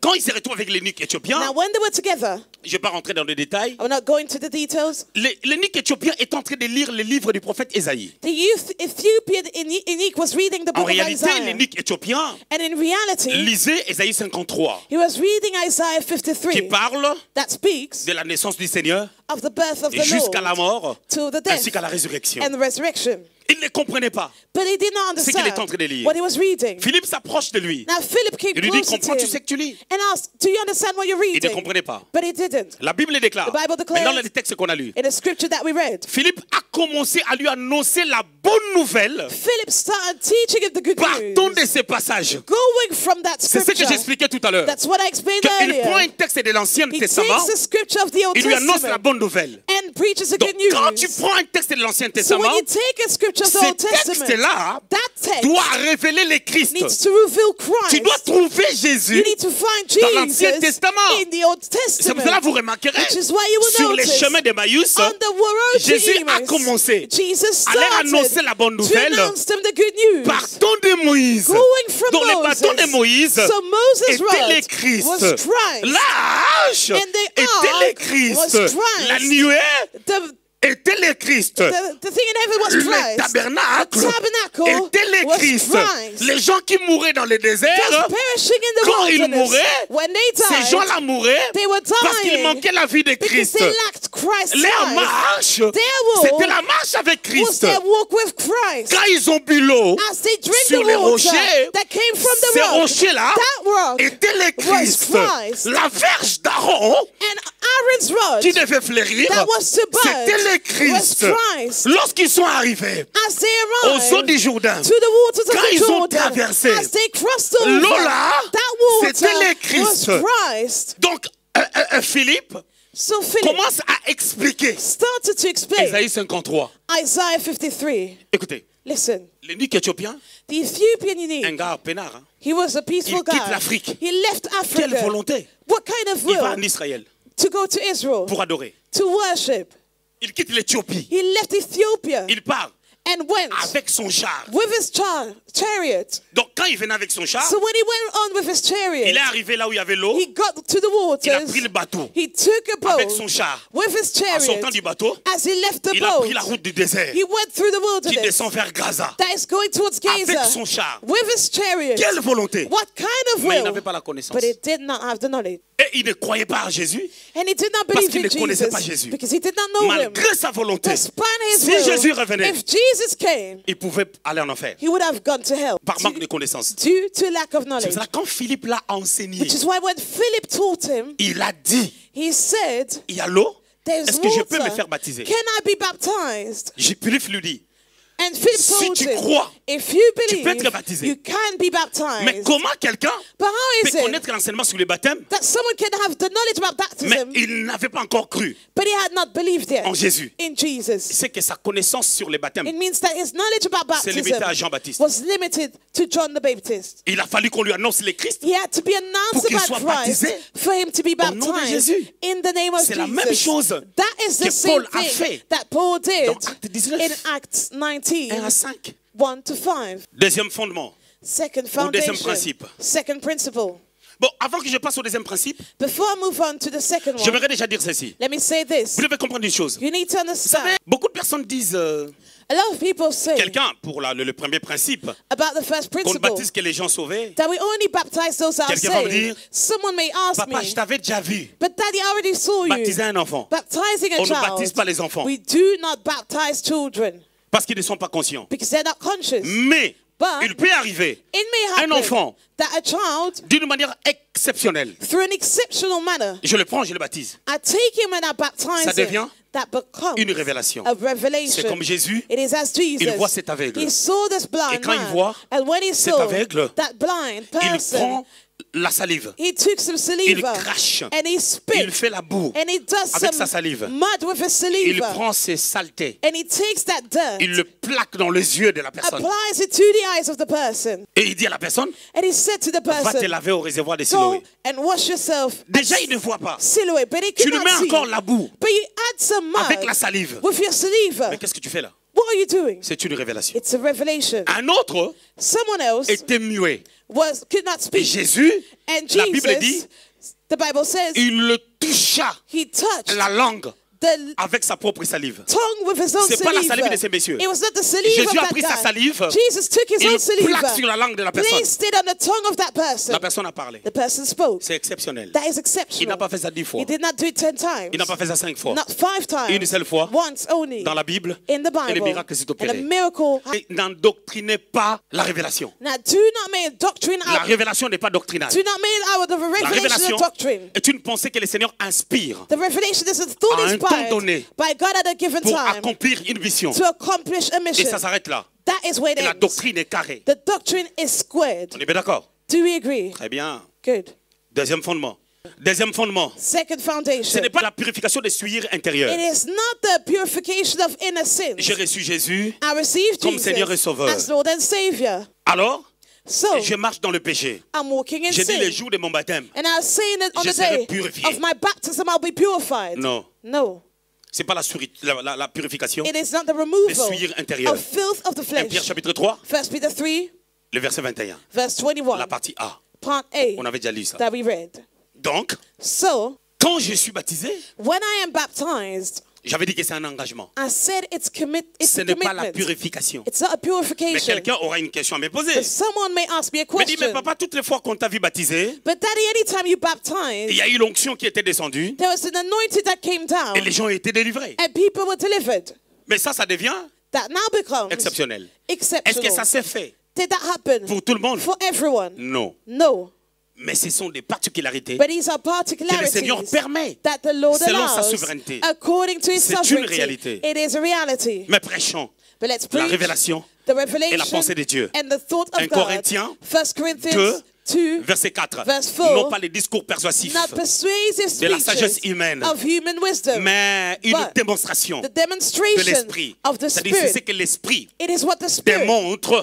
Quand il se retrouve avec l'eunuque éthiopien, Now, when they were together, je ne vais pas rentrer dans les détails, I will not go into the details. l'eunuque éthiopien est en train de lire le livre du prophète Ésaïe. The Ethiopian eunuch was reading the En book of réalité, Isaiah. l'eunuque éthiopien And in reality, lisait Ésaïe 53, he was reading Isaiah qui 53 parle that speaks de la naissance du Seigneur of the birth of the jusqu'à la Lord mort, to the death ainsi qu'à la résurrection. and the resurrection. Il ne comprenait pas But he did not ce qu'il est en understand train de lire. what he was reading. Philippe s'approche de lui. Now Philip came Il lui dit, closer to comprends-tu ce him que tu lis? and asked, do you understand what you're Il ne reading? comprenait pas. But he didn't. La Bible déclare, The Bible declares- mais dans les textes qu'on a lus, In the scripture that we read, Philippe a commencé à lui annoncer la bonne nouvelle. Philip started teaching him the good Partons news. de ces passages. Going from that C'est ce que scripture. j'expliquais tout à l'heure. That's what I explained Il prend un earlier. texte de l'Ancien He Testament, takes the scripture of the Old il lui annonce la Testament bonne nouvelle. and preaches the Donc good news. quand tu prends un texte de l'Ancien So Testament, when you take a scripture of the ce Old Testament, texte-là that text doit révéler le Christ. needs to reveal Tu dois Christ. trouver You Jésus need to find dans l'Ancien Jesus Testament. in the Old C'est pour cela que Testament. vous remarquerez, Which is why you will sur les notice chemins d'Emmaüs, on the road to Jésus a Emmaus, commencé Jesus à leur annoncer started la bonne to nouvelle. announce them the good news. Partons de Moïse. Going from Donc le bâton Moses. de Moïse So Moses' était le rod Christ. was Christ. La hache And the était le ark Christ. was Christ. La nuée The était le Christ. thing in heaven was Le Christ. tabernacle The tabernacle était le was Christ. Christ. Les gens qui mouraient dans le désert, Just perishing in the quand ils wilderness. mouraient, When they ces died, gens-là mouraient they were parce qu'ils dying manquaient la vie de because Christ. they lacked Christ's Leur life. marche, walk c'était la marche avec Was Christ. their walk with Christ. Quand ils ont bu l'eau As they drink sur the les water rochers, that came from the ces rock, rochers-là that rock étaient le Christ. Christ. La verge d'Aaron and Aaron's rod qui devait fleurir, that was to bud c'était le Christ. was Christ. Lorsqu'ils sont arrivés As they aux eaux arrived du Jourdain, to the waters of quand the ils ont Jordan, traversé, as they crossed over, l'eau là, that c'était le water Christ. was Christ. Donc Philippe So Philip commence à expliquer. started to explain Ésaïe 53. Isaiah 53. Écoutez, Listen, l'eunuque éthiopien, the Ethiopian un eunuch, gars peinard, hein. he was a peaceful Il quitte guy. l'Afrique. He left Quelle Africa. volonté. What kind of Il va en will? Israël To go to Israel, pour adorer. to worship. Il quitte l'Éthiopie. He left Ethiopia Il part and went avec son char. with his chariot. Donc quand il venait avec son char, So when he went on with his il chariot, est arrivé là où il y avait l'eau. he got to the Il a waters. pris le bateau He took a avec boat son char. with his En sortant chariot. du bateau, As he left the il a boat, pris la route du désert he went through the qui wilderness descend vers Gaza. that is going towards Avec Gaza son char. with his chariot. Quelle volonté. What kind of Mais il will? n'avait pas la connaissance. But he did not have the knowledge. Et il ne croyait pas à Jésus And he did not parce believe qu'il in ne connaissait pas Jesus Jésus. because he did not know him. Malgré sa volonté, Despite his si will, Jésus revenait, if Jesus came, il pouvait aller en enfer he would have gone to hell par manque de connaissances. due to lack of C'est knowledge. pour ça que quand Philippe l'a enseigné, Which is why when Philip taught him, il a dit, he said, il y a l'eau, there's est-ce que je peux me water. faire baptiser? Can I be baptized? Philippe lui dit, And Philip Si told tu him, crois, if you tu peux believe, être baptisé. you can be baptized. mais comment quelqu'un But how is peut it connaître l'enseignement sur le baptême, that someone can have the knowledge about mais baptism, il n'avait pas encore cru but he had not believed yet en Jésus? in Jesus? C'est que sa connaissance sur le baptême It means that his knowledge about s'est limitée à baptism Jean-Baptiste. was limited to John the Baptist. Il a fallu qu'on lui annonce le Christ. He had to be Pour announced qu'il about soit Christ baptisé for him to be au nom de baptized Jésus. in the name of C'est la même Jesus. chose That is the que same Paul a fait thing that Paul did dans Actes 19. in Acts 19, 1 à 5. 1 to 5. Deuxième fondement. Second Ou deuxième foundation. principe. Second principle. Bon, avant que je passe au deuxième principe, Before I move on to the second one, j'aimerais déjà dire ceci. let me say this. Vous devez comprendre une chose. You need to Vous savez, understand. beaucoup de personnes disent, A lot of people say quelqu'un, pour le premier principe, about the first qu'on ne principle baptise que les gens sauvés. that we only baptize those that are Quelqu'un va me saved. dire, Someone may ask Papa, je me, t'avais déjà vu but Daddy, I already saw you baptiser un enfant. baptizing a On ne baptise child. pas les enfants We do not baptize children parce qu'ils ne sont pas conscients. because they're not conscious. Mais But il peut arriver it may un happen enfant that a child, d'une manière exceptionnelle. through an exceptional manner, Je le prends, je le baptise. I take him and I baptize Ça devient him. That becomes une révélation. a C'est revelation. comme Jésus. It is as Jesus. Il voit cet aveugle. He saw this blind Et quand il man. voit And when he cet saw aveugle, that blind Il person, prend la salive. he took some Il saliva crache. and he spit Il fait la boue and he does avec sa some salive. mud with his Il saliva prend ses saletés. and he takes that dirt, Il le plaque dans les yeux de la personne. applies it to the eyes of the person, Et il dit à la personne, and he said to the va te person, laver au réservoir de go Siloé. and wash yourself Déjà, at il ne voit pas. Siloé, but he Tu lui cannot mets see. encore la boue But you add some mud avec la salive. with your saliva. Mais qu'est-ce que tu fais là? What are you doing? C'est une révélation. It's a revelation. Un autre Someone else était muet. could not Et speak. Jésus, And la Bible dit, Jesus, the Bible says, il le toucha he touched la langue the avec sa propre salive. tongue with his own C'est pas la saliva. salive de ces messieurs. It was not the saliva Jésus of a that pris sa guy. salive, Jesus took his il own le saliva, plaque sur la langue de la personne. placed it on the tongue of that person. La personne a parlé. The person spoke. C'est exceptionnel. That is Il n'a exceptional. pas fait ça 10 fois. He did not do it 10 times. Il n'a pas fait ça 5 fois. Not 5 times. Une seule fois. Once only. Dans la Bible, In the et le Bible. miracle s'est And a opéré. miracle. Et n'endoctrinez pas la révélation. Now do not make a doctrine La out. révélation n'est pas doctrinale. Do not make out of a La revelation révélation of doctrine. est une pensée que le Seigneur inspire The revelation is a thought à un inspired required donné by God at a given pour time accomplir une mission. to accomplish a Et mission. ça s'arrête là. That is where it Et la ends. doctrine est carrée. The doctrine is squared. On est bien d'accord? Do we agree? Très bien. Good. Deuxième fondement. Deuxième fondement. Second Ce foundation. n'est pas la purification des souillures intérieures. It is not the purification of inner sins. J'ai reçu Jésus. I received comme Jesus Seigneur et Sauveur. as Lord and Savior. Alors, So, je marche dans le péché. I'm walking in J'ai dit le sin. jour de mon baptême. And I was saying that on Je the serai day purifié. of my baptism, I'll be purified. Non. No. Ce n'est pas la purification It is not the des removal souillures intérieures. of filth of the 1 Pierre flesh. chapitre 3, 1 Peter 3, le verset 21. verse La 21, partie A. part A, On avait déjà lu ça. that we read. Donc, So, quand je suis baptisé, when I am baptized, j'avais dit que c'est un engagement. I said it's Ce a n'est pas la commitment. purification. It's not a Mais purification. quelqu'un aura une question à me poser. But someone may ask me a Il me dit, mais question. papa, toutes les fois qu'on t'a vu baptisé, But Daddy, anytime you il baptize, y a eu l'onction qui était descendue there was an anointing that came down et les gens ont été délivrés. and people were delivered. Mais ça devient That now becomes exceptionnel. Est-ce que exceptional. ça s'est fait Did that happen pour tout le monde? for everyone? Non. No. Mais ce sont des particularités But these are que le Seigneur particularities permet. that the Lord selon sa allows souveraineté. according to his C'est une sovereignty. réalité. It is a reality. Mais prêchons But let's la preach révélation the et la revelation pensée de Dieu. and the thought of 1 God. Corinthiens 1 Corinthians 2, verset 4. verse 4. Non pas les discours persuasifs, not persuasive de la sagesse speeches humaine, of human wisdom, mais une but démonstration the de demonstration l'Esprit. of the C'est-à-dire c'est ce Spirit. que l'Esprit It is what the Spirit démontre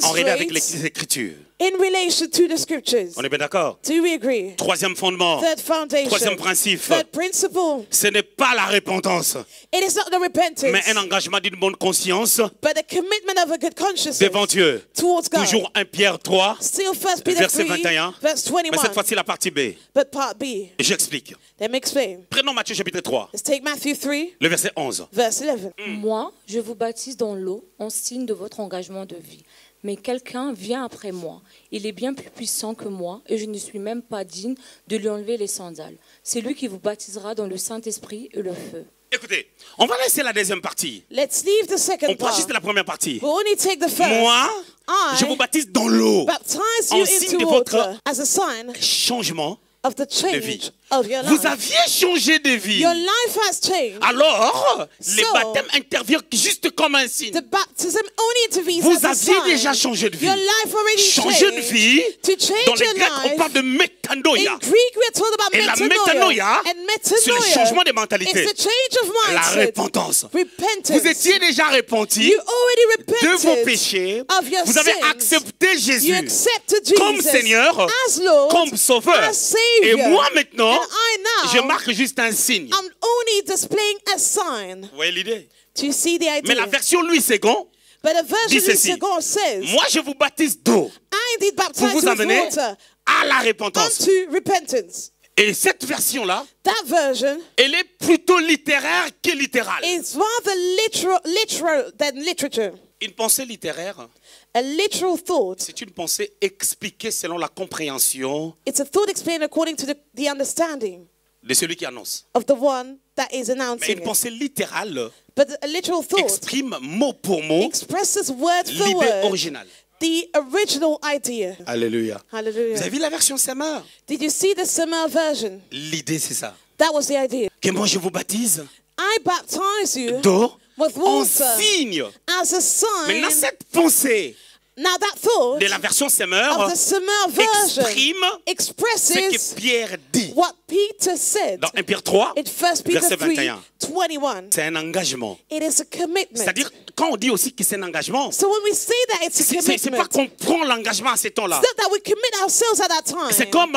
en relation avec demonstrates les Écritures. in relation to the scriptures. On est bien d'accord? Do we agree? Troisième fondement, Third foundation. troisième principe, Third principle. ce n'est pas la repentance, It is not the repentance, mais un engagement d'une bonne conscience but the commitment of a good conscience devant Dieu. towards God. Toujours 1 Pierre 3, Still 1 Peter verset 3, 21. verse Mais cette 21. fois-ci la partie B. But part B. J'explique. Let me explain. Prenons Matthieu chapitre 3, Let's take Matthew 3, le verset 11. verse 11. Moi, je vous baptise dans l'eau en signe de votre engagement de vie. Mais quelqu'un vient après moi. Il est bien plus puissant que moi et je ne suis même pas digne de lui enlever les sandales. C'est lui qui vous baptisera dans le Saint-Esprit et le feu. Écoutez, on va laisser la deuxième partie. Let's leave the On second prend juste part. la première partie. We'll only take the first. Moi, I je vous baptise dans l'eau. baptize en you signe into de votre water as a sign changement of the de vie. change of your Vous life. aviez changé de vie. Your life has changed. Alors, les So, baptêmes interviennent juste comme un signe. The baptism only intervenes Vous as a aviez sign. déjà changé de vie. Your life already Changer de changed. vie, To change dans les your Grecs, on life. parle de métanoïa. In Greek, we're talking about Et la metanoia. métanoïa, And c'est le metanoia changement de mentalité. is the change of La mindset. repentance. Repentance. Vous étiez déjà repenti You already de vos repented péchés. of your Vous avez sins. accepté You Jésus accepted comme Jesus Seigneur, as Lord, comme Sauveur. as Savior. Et moi maintenant, And I now, je marque juste un signe. I'm only displaying a sign. Vous voyez l'idée? Do you see the idea? Mais la version Louis II, But the version dit of ceci. God says, moi je vous baptise d'eau I indeed pour baptize vous you with amener water à la repentance. unto repentance. Et cette version-là, That version elle est plutôt littéraire que littérale. is rather literal than literature. Une pensée littéraire, A literal thought. c'est une pensée expliquée selon la compréhension It's a thought explained according to the understanding de celui qui annonce. of the one that is Mais announcing une it. pensée littérale But a literal thought exprime mot pour mot expresses word for l'idée word originale. the original idea. Alléluia. Vous Hallelujah. avez vu la version Semeur? Did you see the Summer version? L'idée c'est ça. That was the idea. Que moi je vous baptise I baptize you d'eau with en water signe. as a sign. Maintenant cette pensée Now that thought de la version Semeur of the Summer version exprime ce expresses que Pierre dit what Peter said dans 1 Pierre 3, in 1 Peter verset 3, 21. 21. C'est un engagement. It is a commitment. C'est-à-dire, quand on dit aussi que c'est un engagement, So when we say that it's a c'est pas commitment, qu'on prend l'engagement à ce temps-là. it's not that we commit ourselves at that time. C'est comme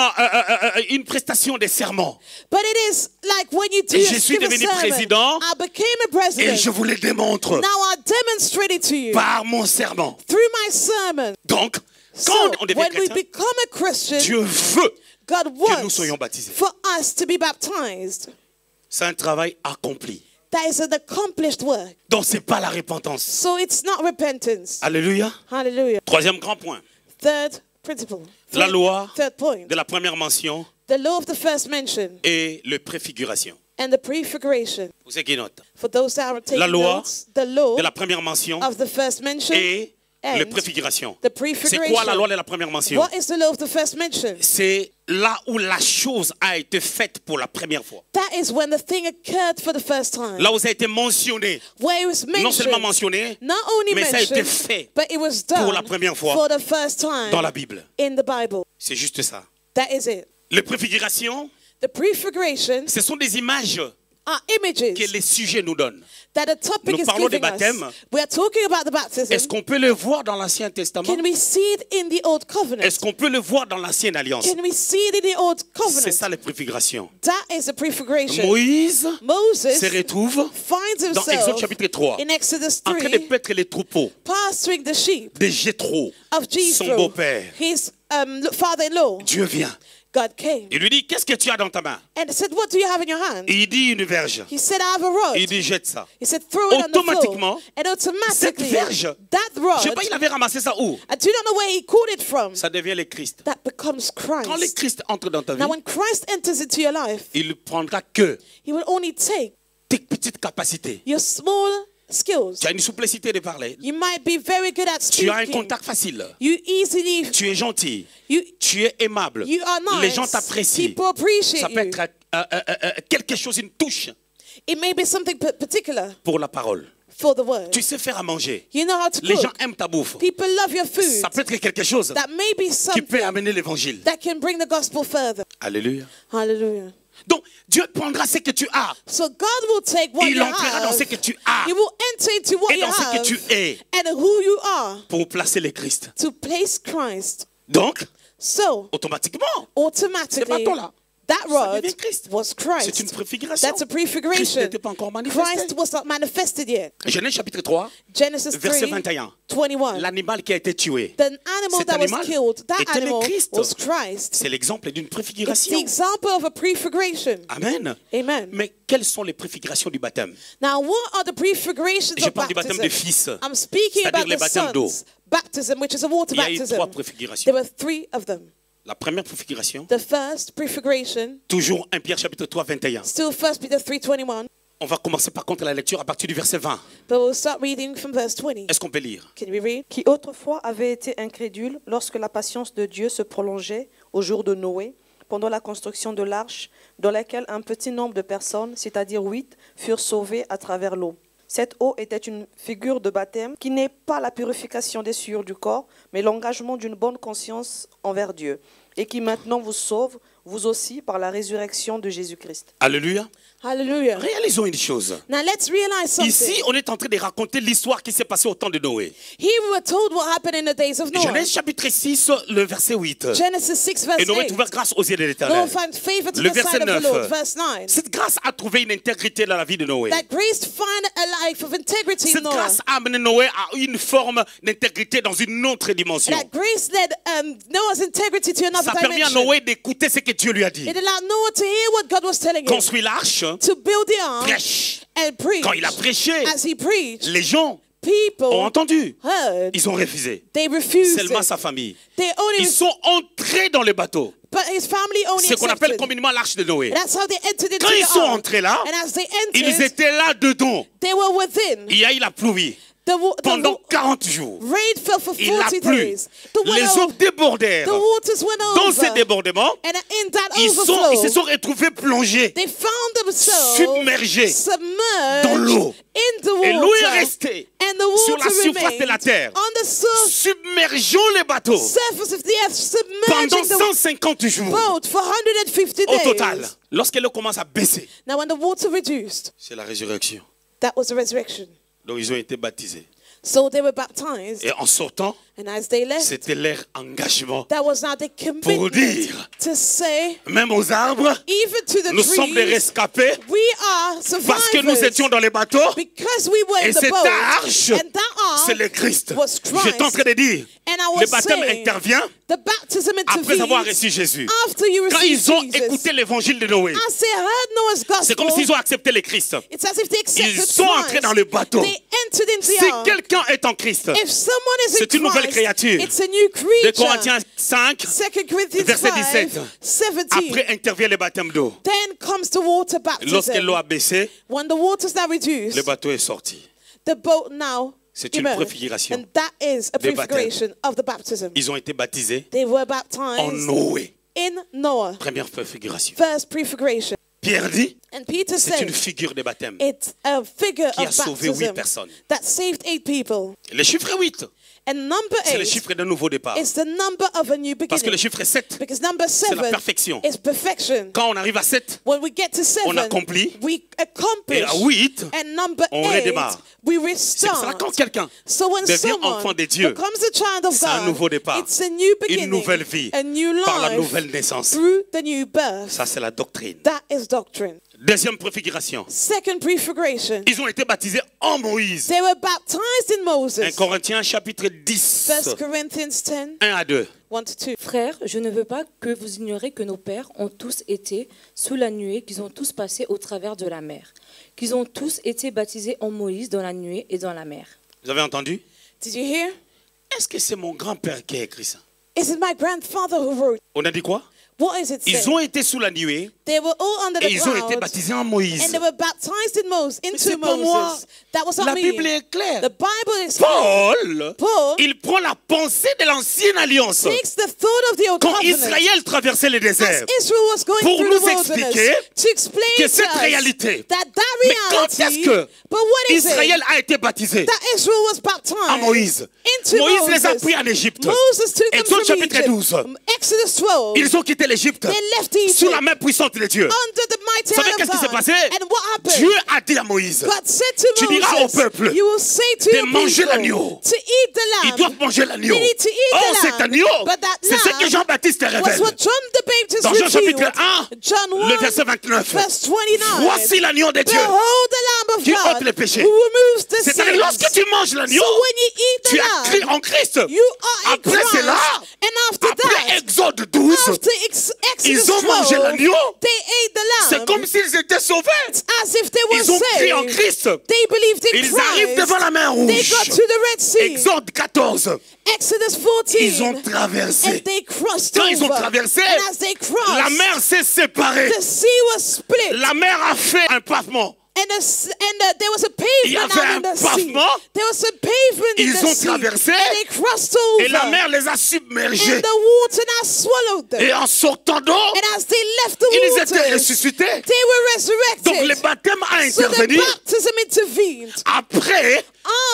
une prestation de serment. But it is like when you do Et a je suis give a devenu sermon. président, I became a Et president. je vous le démontre Now I demonstrate it to you par mon serment. through my sermon. Donc, So quand on devient when we chrétien, become a Christian, Dieu veut God que nous wants soyons baptisés. for us to be baptized. C'est un travail accompli. That is an accomplished work. Donc, c'est pas la repentance. So it's not repentance. Alléluia. Hallelujah. Troisième grand point. Third principle. La loi Third point. de la première mention The law of the first mention et le préfiguration. and the prefiguration. Pour ceux qui notent. For those that are taking La loi notes, the law De la première mention of the first mention et Les end, préfigurations. the C'est quoi la loi prefiguration. de la première mention? What is the law of the first mention? C'est là où la chose a été faite pour la première fois. That is when the thing occurred for the first time. Là où ça a été mentionné. Where it was Non seulement mentioned, mentionné, not only mais ça a été mentioned, fait but it was pour la done première fois for the first time dans la Bible. in the Bible. C'est juste ça. That is it. Les préfigurations, The prefiguration ce sont des images are que images les sujets nous donnent. that the topic Nous is parlons des giving baptêmes. us. We are talking about the baptism. Est-ce qu'on peut le voir dans l'Ancien Testament? Can we see it in the Old Covenant? Est-ce qu'on peut le voir dans l'Ancienne Alliance? Can we see it in the Old C'est Covenant? ça les préfigurations. That is the prefiguration. Moïse Moses se retrouve finds dans Exode himself chapitre 3 in Exodus en train de 3 paître les troupeaux pasturing the sheep de Jéthro, of son Jethro, beau-père. his father-in-law. Dieu vient. God came Il lui dit, qu'est-ce que tu as dans ta main? and said, "What do you have in your hand?" Et il dit une verge. He said, "I have a rod." Il dit, jette ça. He said, "Throw it on the floor." Automatiquement, And cette automatically, verge, that Je rod, sais pas, il avait ramassé ça où? I do not know where he caught it from. Ça devient le Christ. That becomes Quand le Christ. Christ entre dans ta vie, Now, when Christ enters into your life, il ne prendra que he will only take tes petites capacités. your small skills. Tu as une souplicité de parler. You might be very good at Tu as un speaking. contact facile. You easily, Tu es gentil. you Tu es aimable. you are nice. Les gens t'apprécient. People appreciate Ça peut you. être quelque chose, une touche It may be something particular pour la parole. for the word. Tu sais faire à manger. You know how to Les gens cook. aiment ta bouffe. People love your food. Ça peut être quelque chose That may be qui something peut amener l'évangile. that can bring the gospel further. Alléluia. Hallelujah. Donc, Dieu prendra ce que tu as. So God will take what Il you entrera dans have. ce que tu as He will enter into what et you dans ce que have tu es and who you are pour placer le Christ. to place Christ. Donc, So automatiquement, automatically, bâton-là, that ça rod devient Christ. was C'est une Christ. préfiguration. That's a Christ prefiguration. n'était pas encore manifesté. Christ was not manifested yet. Genèse chapitre 3, Genesis verset 3, 21. 21. L'animal qui a été tué, The animal cet that was animal killed, that était le animal Christ. was Christ. C'est l'exemple d'une It's the préfiguration. example of a prefiguration. Amen. Amen. Mais quelles sont les préfigurations du baptême? Now, what are the prefigurations Je of parle du baptême baptism? des fils. I'm speaking C'est-à-dire about les the baptêmes d'eau. sons. Baptism, which is a water Il y a eu baptism. 3 There préfigurations. were 3 of them. La première préfiguration, The first prefiguration, toujours 1 Pierre chapitre 3, 21. still 1 Peter 3:21, On va commencer par contre la lecture à partir du verset 20. but we'll start reading from verse 20. Est-ce qu'on peut lire? Can we read? Qui autrefois avait été incrédule lorsque la patience de Dieu se prolongeait au jour de Noé, pendant la construction de l'arche, dans laquelle un petit nombre de personnes, c'est-à-dire 8, furent sauvées à travers l'eau. Cette eau était une figure de baptême qui n'est pas la purification des souillures du corps, mais l'engagement d'une bonne conscience envers Dieu, et qui maintenant vous sauve, vous aussi, par la résurrection de Jésus-Christ. Alléluia. Hallelujah. Réalisons une chose. Now let's realize something. Ici, on est en train de raconter l'histoire qui s'est passée au temps de Noé. Here we were told what happened in the days of Noah. Genèse chapitre 6, le verset 8. Genesis 6 verse Et Noé 8. trouva grâce aux yeux de Noah l'Éternel. found favor to Le the verset sight of the 9. Lord. Verse 9. Cette grâce a trouvé une intégrité dans la vie de Noé. That grace find a life of integrity in Cette Noah. grâce a amené Noé à une forme d'intégrité dans une autre dimension. That grace led Noah's integrity to another Ça a permis à dimension. Noé d'écouter ce que Dieu lui a dit. It allowed Noah to hear what God was telling him. Construit l'arche, To build the ark prêche. and preach. Quand il a prêché, As he preached, les gens ont people entendu. heard. Ils ont refusé. They refused Seulement it. sa famille. They only Ils sont entrés dans le bateau. but his family only Ce qu'on appelle accepted. communément l'arche de Noé. That's how they entered into Quand ils the sont ark. entrés là, And as they ils entered, étaient là dedans. they were within. Il y a eu la pluie pendant 40 jours. rain fell for Il a 40 plu. days. The Les eaux weather, débordèrent. the waters went Dans ces over. débordements, And in that ils overflow, se sont retrouvés plongés they found themselves submergés submerged dans l'eau. in the Et l'eau est water. restée And the sur la water surface de la remained terre. on the Submergeons les bateaux surface of the earth, pendant submerging the 150 jours. boat for 150 Au days. total, lorsque l'eau commence à baisser, Now when the water reduced, c'est la résurrection. that was the resurrection. Donc ils ont été baptisés. So they were baptized, Et en sortant, and as they left, c'était leur engagement that was now the pour commitment dire, to say, même aux arbres, even to the nous sommes des trees, rescapés we are parce que nous survivors. étions dans les bateaux. Because we were Et in the cette boat, arche, and that c'est ark le Christ. was Christ. J'étais en train de dire, And I was le baptême saying, intervient the baptism après avoir intervenes reçu Jésus. after you Quand receive ils ont Jesus. écouté l'évangile de Noé, As they heard Noah's c'est comme gospel, s'ils ont accepté le Christ. it's as if they accepted Ils sont entrés Christ. dans le bateau. They entered into Si the ark. quelqu'un est en Christ, If someone is c'est in une nouvelle Christ, créature. it's a new de creature. Corinthiens 5, 2 Corinthians verset 5, 17. 17. après intervient le baptême d'eau. Then comes the water Lorsque baptism. l'eau a baissé, When the waters now reduced, le bateau est sorti. the boat now C'est une préfiguration And that is a des baptêmes. prefiguration of the baptism. Ils ont été baptisés They were en baptized Noé. in Noah. Première préfiguration. First prefiguration. Pierre dit, And Peter c'est une said, figure des baptêmes it's a figure qui a of sauvé 8 baptism personnes. that saved 8 people. Le chiffre 8, And number c'est le 8 chiffre d'un nouveau départ. is the number of a new Parce que le beginning. chiffre 7, Because number c'est la 7 perfection. is perfection. Quand on arrive à 7, When we get to 7, on accomplit. we Et accomplish. à 8, And number on 8, redémarre. we c'est pour ça restart. quand quelqu'un So when devient someone enfant de Dieu, becomes a child of c'est un God, nouveau départ, it's a new beginning, une nouvelle vie, a new par la life nouvelle naissance. through the new birth. Ça, c'est la doctrine. That is doctrine. Deuxième préfiguration. Second prefiguration. Ils ont été baptisés en Moïse. They were baptized in 1 Moses. Corinthiens chapitre 10, 1 Corinthians 10, 1 à 2. 1 to 2. Frères, je ne veux pas que vous ignoriez que nos pères ont tous été sous la nuée, qu'ils ont tous passé au travers de la mer, qu'ils ont tous été baptisés en Moïse dans la nuée et dans la mer. Vous avez entendu? Did you hear? Est-ce que c'est mon grand-père qui a écrit ça? Is it my grandfather who wrote? On a dit quoi? What is it Ils saying? ont été sous la nuée They were all under et the ils ont été clouds baptisés en Moïse. and they were baptized in Moses, C'est into pas moi. Moses. That was La not Bible me. est claire. The Bible is Paul, il prend la pensée de l'ancienne alliance. takes the thought of the old Quand covenant. Israël traversait le désert. As Israel was going Pour through nous the wilderness, expliquer to explain que to cette us réalité, that mais quand reality, est-ce que but what is Israël it? a été baptisé? That Israel was baptized À Moïse. into Moïse les a Moses. pris en Égypte. Moses took them Exode from chapitre Egypt. 12. Exodus 12. Ils ont quitté l'Égypte They left Egypt sous la main puissante de Dieu. under the mighty Vous savez hand qu'est-ce of qui s'est God. passé? And what happened? Dieu a dit à Moïse, God said to tu diras au Moses, peuple you will say to de your manger people l'agneau. to eat the ils lamb. doivent manger l'agneau. They need to eat Oh, the cet lamb. agneau, But that c'est ce que lamb Jean-Baptiste was révèle. what John the Baptist Dans Jean revealed. chapitre 1, John 1, le verset 29. verse 29. Voici l'agneau de Dieu Behold the Lamb of qui God ôte les péchés. who removes the C'est-à-dire, sins. lorsque tu manges l'agneau, So when you eat the tu as cru lamb, en Christ. you are in Après Christ. cela, And after après that, Exode 12, after Exodus ils ont 12, mangé l'agneau. they ate the C'est lamb comme s'ils étaient sauvés. as if they were Ils ont cru en saved. Christ. They believed in Ils arrivent Christ. devant la mer They rouge. got to the Red Sea. Exode 14. Exodus 14. Ils ont traversé. And they crossed Quand over. ils ont traversé, And as they crossed, la mer s'est séparée. the sea was split. La mer a fait un pavement. And there was a Il y pavement avait out in un the sea. pavement. There was a pavement in Ils the ont sea. traversé. And they crossed over. Et la mer les a submergés. And the water now swallowed them. Et en sortant d'eau, And as they left the ils étaient waters, ressuscités. they were resurrected. Donc le baptême a So the intervenu baptism intervened. après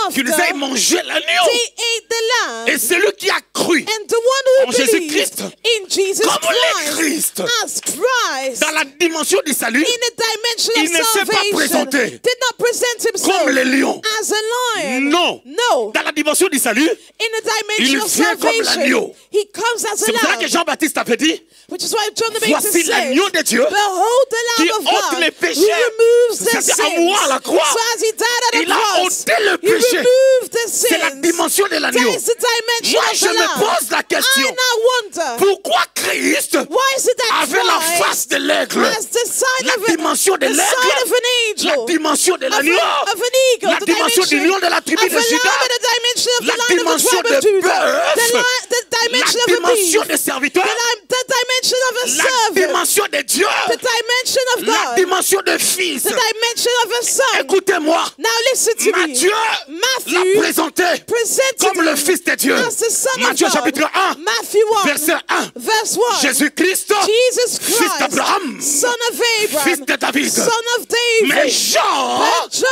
After qu'ils aient mangé l'agneau. they ate the lamb. Et celui qui a cru And the one who en believed Jésus-Christ, in Jesus comme le Christ, Christ, as Christ, dans la dimension du salut, in the dimension il of ne s'est pas salvation, présenté did not present himself comme le lion. as a lion. Non. No. Dans la dimension du salut, In the dimension il of vient comme salvation, l'agneau. he comes as a c'est pour ça que lamb. Jean-Baptiste avait dit, Which is why John the Baptist voici said, l'agneau de Dieu behold the qui Lamb of ôte God les who péchés. removes the C'est-à-dire sins. à moi à la croix. So as he died at Il the a cross, ôté le he péché. removed the sins. C'est la dimension de l'agneau. That is the dimension Moi, of je the me Lamb. pose la question. I now wonder, Pourquoi Christ why is it that avait la Christ face de l'aigle, has the sign la of dimension de the sign of l'aigle, an la angel, dimension de of l'agneau, an eagle, la the dimension du dimension lion de la tribu of de a lamb, Juda, and the dimension of la the lion of the dimension tribe de of Judah, bœuf, the la dimension of a dimension beast, des serviteurs, the dimension of a la servant, dimension de Dieu, the dimension of la God, dimension de fils. the dimension of a son. Écoutez-moi, Now listen to Matthieu me. l'a Matthew présenté presented comme le him Fils de Dieu. as the Son of Matthieu God. chapitre 1, Matthew 1, verset 1. verse 1. Jésus-Christ, Jesus fils Christ, d'Abraham, son of Abraham, fils de David. son of David. Mais Jean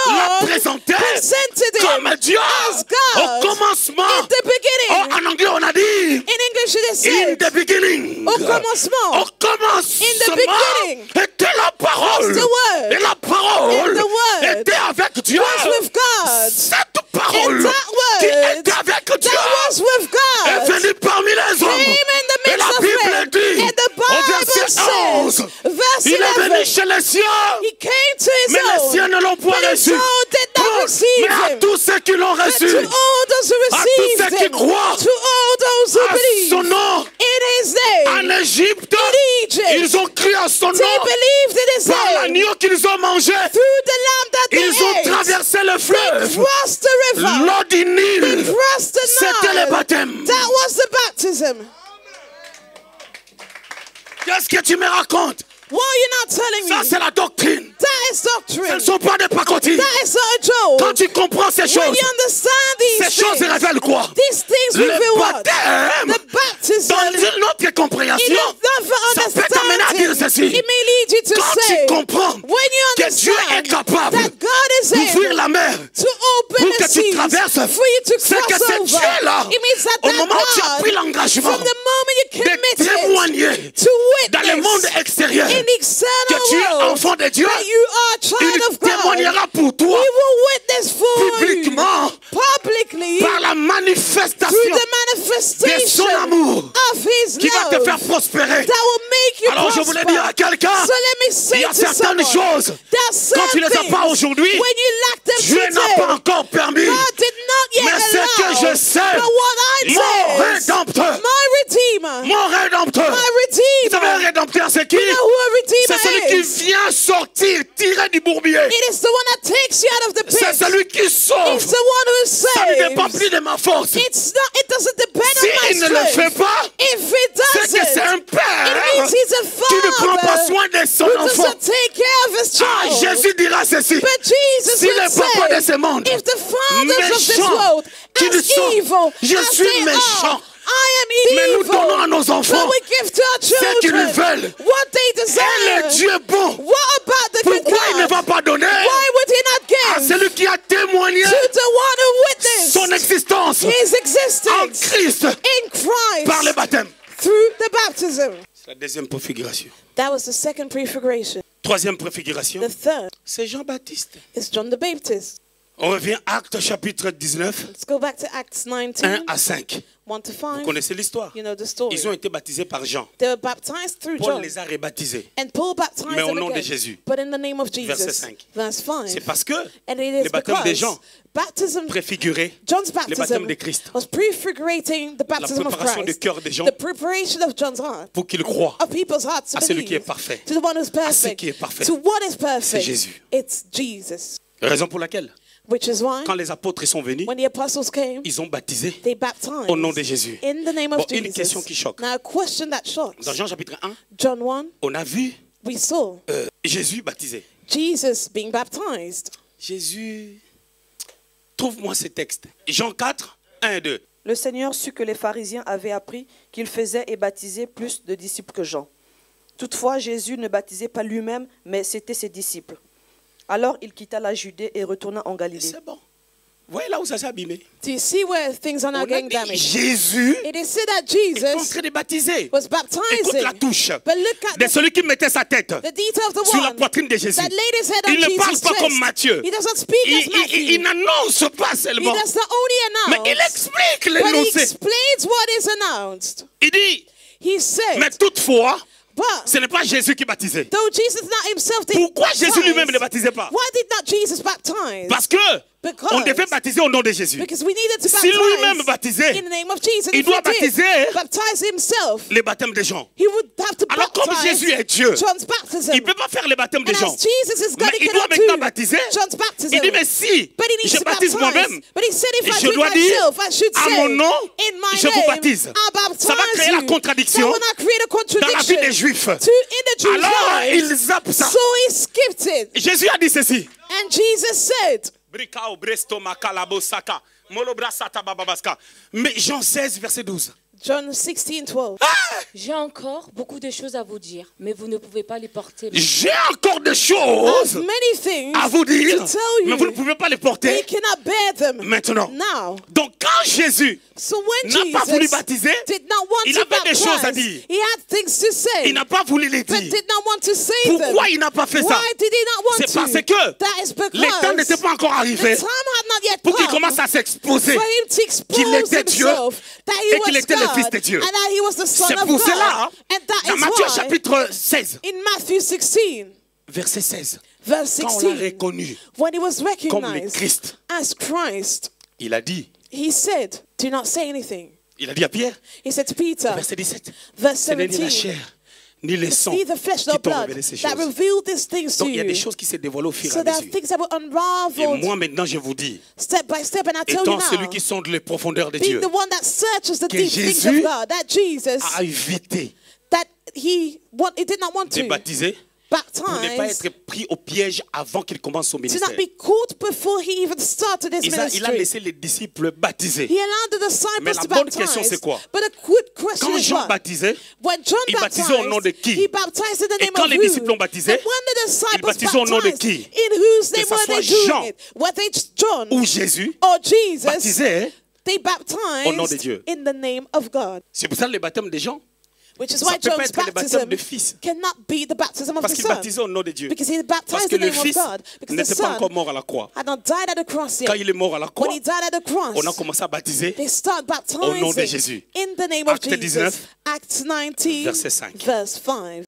l'a présenté presented him comme Dieu as God au commencement. in the beginning. Oh, en anglais, on a dit In English it is in said, the beginning. au commencement. Au commencement In the beginning était la parole. was the word. Et la parole And the word était avec Dieu. was with God. Cette parole And that qui word était avec Dieu that was with est God venue parmi les hommes. came in the Et la midst of Bible men. dit And the au Bible verset 11, says, verse il est venu 11, chez les siens, he came to his mais les own, siens ne l'ont point but his reçu. own did not receive Mais à him. tous ceux qui l'ont But reçu, to all those who à tous received ceux qui him, croient to all those who à son believe nom, in his en name, Égypte, in Egypt, ils ont cru à son they nom believed in his par name, l'agneau qu'ils ont mangé. through the lamb that they Ils ont ate, traversé le they fleuve, crossed the river, l'eau du they Nil. crossed the C'était le Nile. baptême. That was the baptism. Qu'est-ce que tu me racontes? Why are you not telling Ça, me? c'est la doctrine. That is Ce ne doctrine. sont pas des pacotilles. That is not a joke. Quand tu comprends ces When choses, you understand ces these choses things, révèlent quoi? these things Le reveal what? baptême, The baptism. dans une autre In compréhension, another ça peut t'amener à dire understanding, ceci. it may lead you to Quand say, tu comprends when you que Dieu est understand capable that God is d'ouvrir able la mer to open pour que the tu seas traverses, for you to c'est que cross ce over, Dieu-là, it means that au that moment où tu as pris God, l'engagement from the moment you de committed témoigner to dans le monde witness extérieur in the que external tu es world enfant de Dieu, that you are a il child of God, témoignera pour He toi will witness for you publiquement publicly par la through manifestation the de manifestation son amour of His qui va te love faire prospérer. that will make you Alors je prosper. voulais dire à quelqu'un, So let me il say y a to certaines someone, choses, there are quand tu ne les as certain pas things, aujourd'hui, when you lack them Dieu n'a today, pas encore permis. God did not yet Mais ce que allow. je sais, But what I mon say is, rédempteur, my Redeemer, mon rédempteur, my vous savez un Redeemer, rédempteur c'est qui? you know who a C'est celui Redeemer qui is? vient sortir, tirer du bourbier. It is the one that takes you out of the C'est pit. celui qui sauve. It's the one who Ça ne dépend saves. plus de ma force. It doesn't depend Si on il my ne le fait strength. pas, If it c'est que c'est un doesn't, père it means he's a qui ne prend pas father soin de son who enfant. doesn't take care of his Ah, child. Jésus dira ceci. But Jesus Si would les papas de say, ce monde, if the fathers of this méchants, world, qui le as sont, evil je as suis they méchant, are, I mais am nous donnons à evil, nos enfants but we give to our ce qu'ils children veulent. what they Et le desire. Dieu bon, What about the good pourquoi il ne God? va pas donner Why would he not à give celui qui a témoigné to the one who son witnessed existence his en existence Christ in par le Christ baptême? through the baptism? C'est la deuxième préfiguration. That was the second prefiguration. Troisième préfiguration, The third c'est Jean-Baptiste. is John the Baptist. On revient à Actes chapitre 19, Let's go back to Acts 19, 1 à 5. 1 to Vous 5. connaissez l'histoire. You know the story. Ils ont été baptisés par Jean. They were baptized through Paul John. les a rebaptisés. And Paul baptized Mais au them nom de again. Jésus. But in the name of Jesus. Verset 5. Verse 5. C'est parce que And it is le baptême de because Jean baptism, préfigurait John's le baptême baptism de Christ. was prefigurating the La baptism of préparation du Christ. cœur de Jean The preparation of John's heart. pour qu'il croie Of people's hearts to à celui believe. qui est parfait. To the one who's À ce perfect. qui est parfait. To what is perfect. Jésus. It's Jesus. Raison pour laquelle, Which is why quand les apôtres sont venus, when the apostles came, ils ont baptisé they baptized au nom de Jésus. in the name of Bon, Jesus. une question qui choque. Now a question that shocks. Dans Jean chapitre 1, John 1, on a vu we saw Jésus baptisé. Jesus being baptized. Jésus, trouve-moi ce texte. Jean 4, 1 et 2. Le Seigneur sut que les pharisiens avaient appris qu'il faisait et baptisait plus de disciples que Jean. Toutefois, Jésus ne baptisait pas lui-même, mais c'était ses disciples. Alors il quitta la Judée et retourna en Et Galilée. c'est bon. Vous voyez là où ça s'est abîmé. Do you see where things are On now a getting dit damaged? Jésus It is said that est en Jesus train de baptiser. was Écoute baptizing. la touche But look at de celui qui mettait sa tête the detail of the sur la one poitrine de Jésus. that laid his head on Il ne parle Jesus' pas comme chest. Matthieu. He doesn't speak as Matthew. Il n'annonce pas He seulement, does not only mais announce, il explique but he l'énoncé. explains what is announced. Il dit, He said, mais toutefois, but ce n'est pas Jésus qui baptisait. though Jesus not himself did Pourquoi Jésus lui-même ne baptize, baptisait pas? why did not Jesus baptize? Parce que Because- on devait baptiser au nom de Jésus. Because we needed to Si lui-même baptize baptisait, in the name of Jesus. il If doit he did baptiser baptize himself, le baptême de Jean. he would have to Alors comme baptize Jésus est Dieu, John's baptism. il ne peut pas faire le baptême de And Jean. as Jesus is God, Mais he il doit cannot maintenant do baptiser. John's baptism. Il dit, mais si But he needs je to baptise baptize. moi-même, But he said, if I je do dois it dire, myself, I should à say, mon nom, in my je vous name, baptise. I'll baptize Ça va créer la you. contradiction That will not create a dans la vie contradiction des Juifs. in the Jews' Alors, lives. ils zappent ça. So he skipped it. Jésus a dit ceci. And Jesus said, Mais Jean 16, verset 12. John 16:12. J'ai encore beaucoup de choses à vous dire, mais vous ne pouvez pas les porter. J'ai encore des There's choses many things à vous dire, to tell mais vous ne you. pouvez pas les But porter you cannot bear them maintenant. now. Donc quand Jésus So when n'a pas voulu Jesus baptiser, did not want il to avait des choses à baptize, dire. he had things to say, il n'a pas voulu les but dire. did not want to say them. Pourquoi il n'a pas fait ça? Why did he not want C'est to? parce que That is because le temps n'était pas encore the arrivé time had not yet pour qu'il come commence à s'exposer. for him to expose qu'il était Dieu himself, that he et qu'il was était le God, Fils de Dieu. and that he was the Son C'est of pour God. cela, And that dans is Matthieu why, chapitre 16, in Matthew 16, verset 16, verse quand on l'a 16, reconnu when he was comme le recognized Christ, as Christ, il a dit, he said, do not say anything. il a dit à Pierre, He said to Peter, verset 17, verse ce n'est ni la 17, chair, ni le sang neither flesh qui nor t'ont blood révélé ces that choses. revealed these things to Donc il y a des you. choses qui se dévoilent au fur et So à there are mesure. things that were Et unraveled moi maintenant je vous dis, step by step, and I tell you étant celui now, qui sonde les profondeurs de being Dieu, the one that searches the que deep things of Jésus God, that Jesus a évité that he did not want de to baptiser pour ne pas baptize, être pris au piège avant qu'il commence son to ministère. not be caught before he even started his Il a ministry. laissé les disciples baptiser. He allowed the disciples Mais la to bonne baptize. question, c'est quoi? But a good question Quand is Jean what? baptisait, When John il baptized, baptisait au nom de qui? he baptized in the Et name quand of les who? disciples ont baptisé, And when the disciples ils baptisaient au nom de baptized, qui? in whose Que name ça were soit they doing Jean it? Were they John ou Jésus or Jesus? baptisait. They au nom de baptized Dieu. in the name of God. C'est pour ça que le baptême des gens, Which is ça why peut pas John's être le baptême baptism de fils. cannot be the baptism of Parce the qu'il Son. baptisait au nom de Dieu. Because he Parce baptized que in the le name of fils God. Because the n'était pas Son encore mort à la croix. had not died at the cross Quand yet. il est mort à la croix, When he died at the cross, on a commencé à baptiser they start au nom de baptizing Jésus. in the name of Acte 19, Jesus. Acts 19, verset 5. verse 5.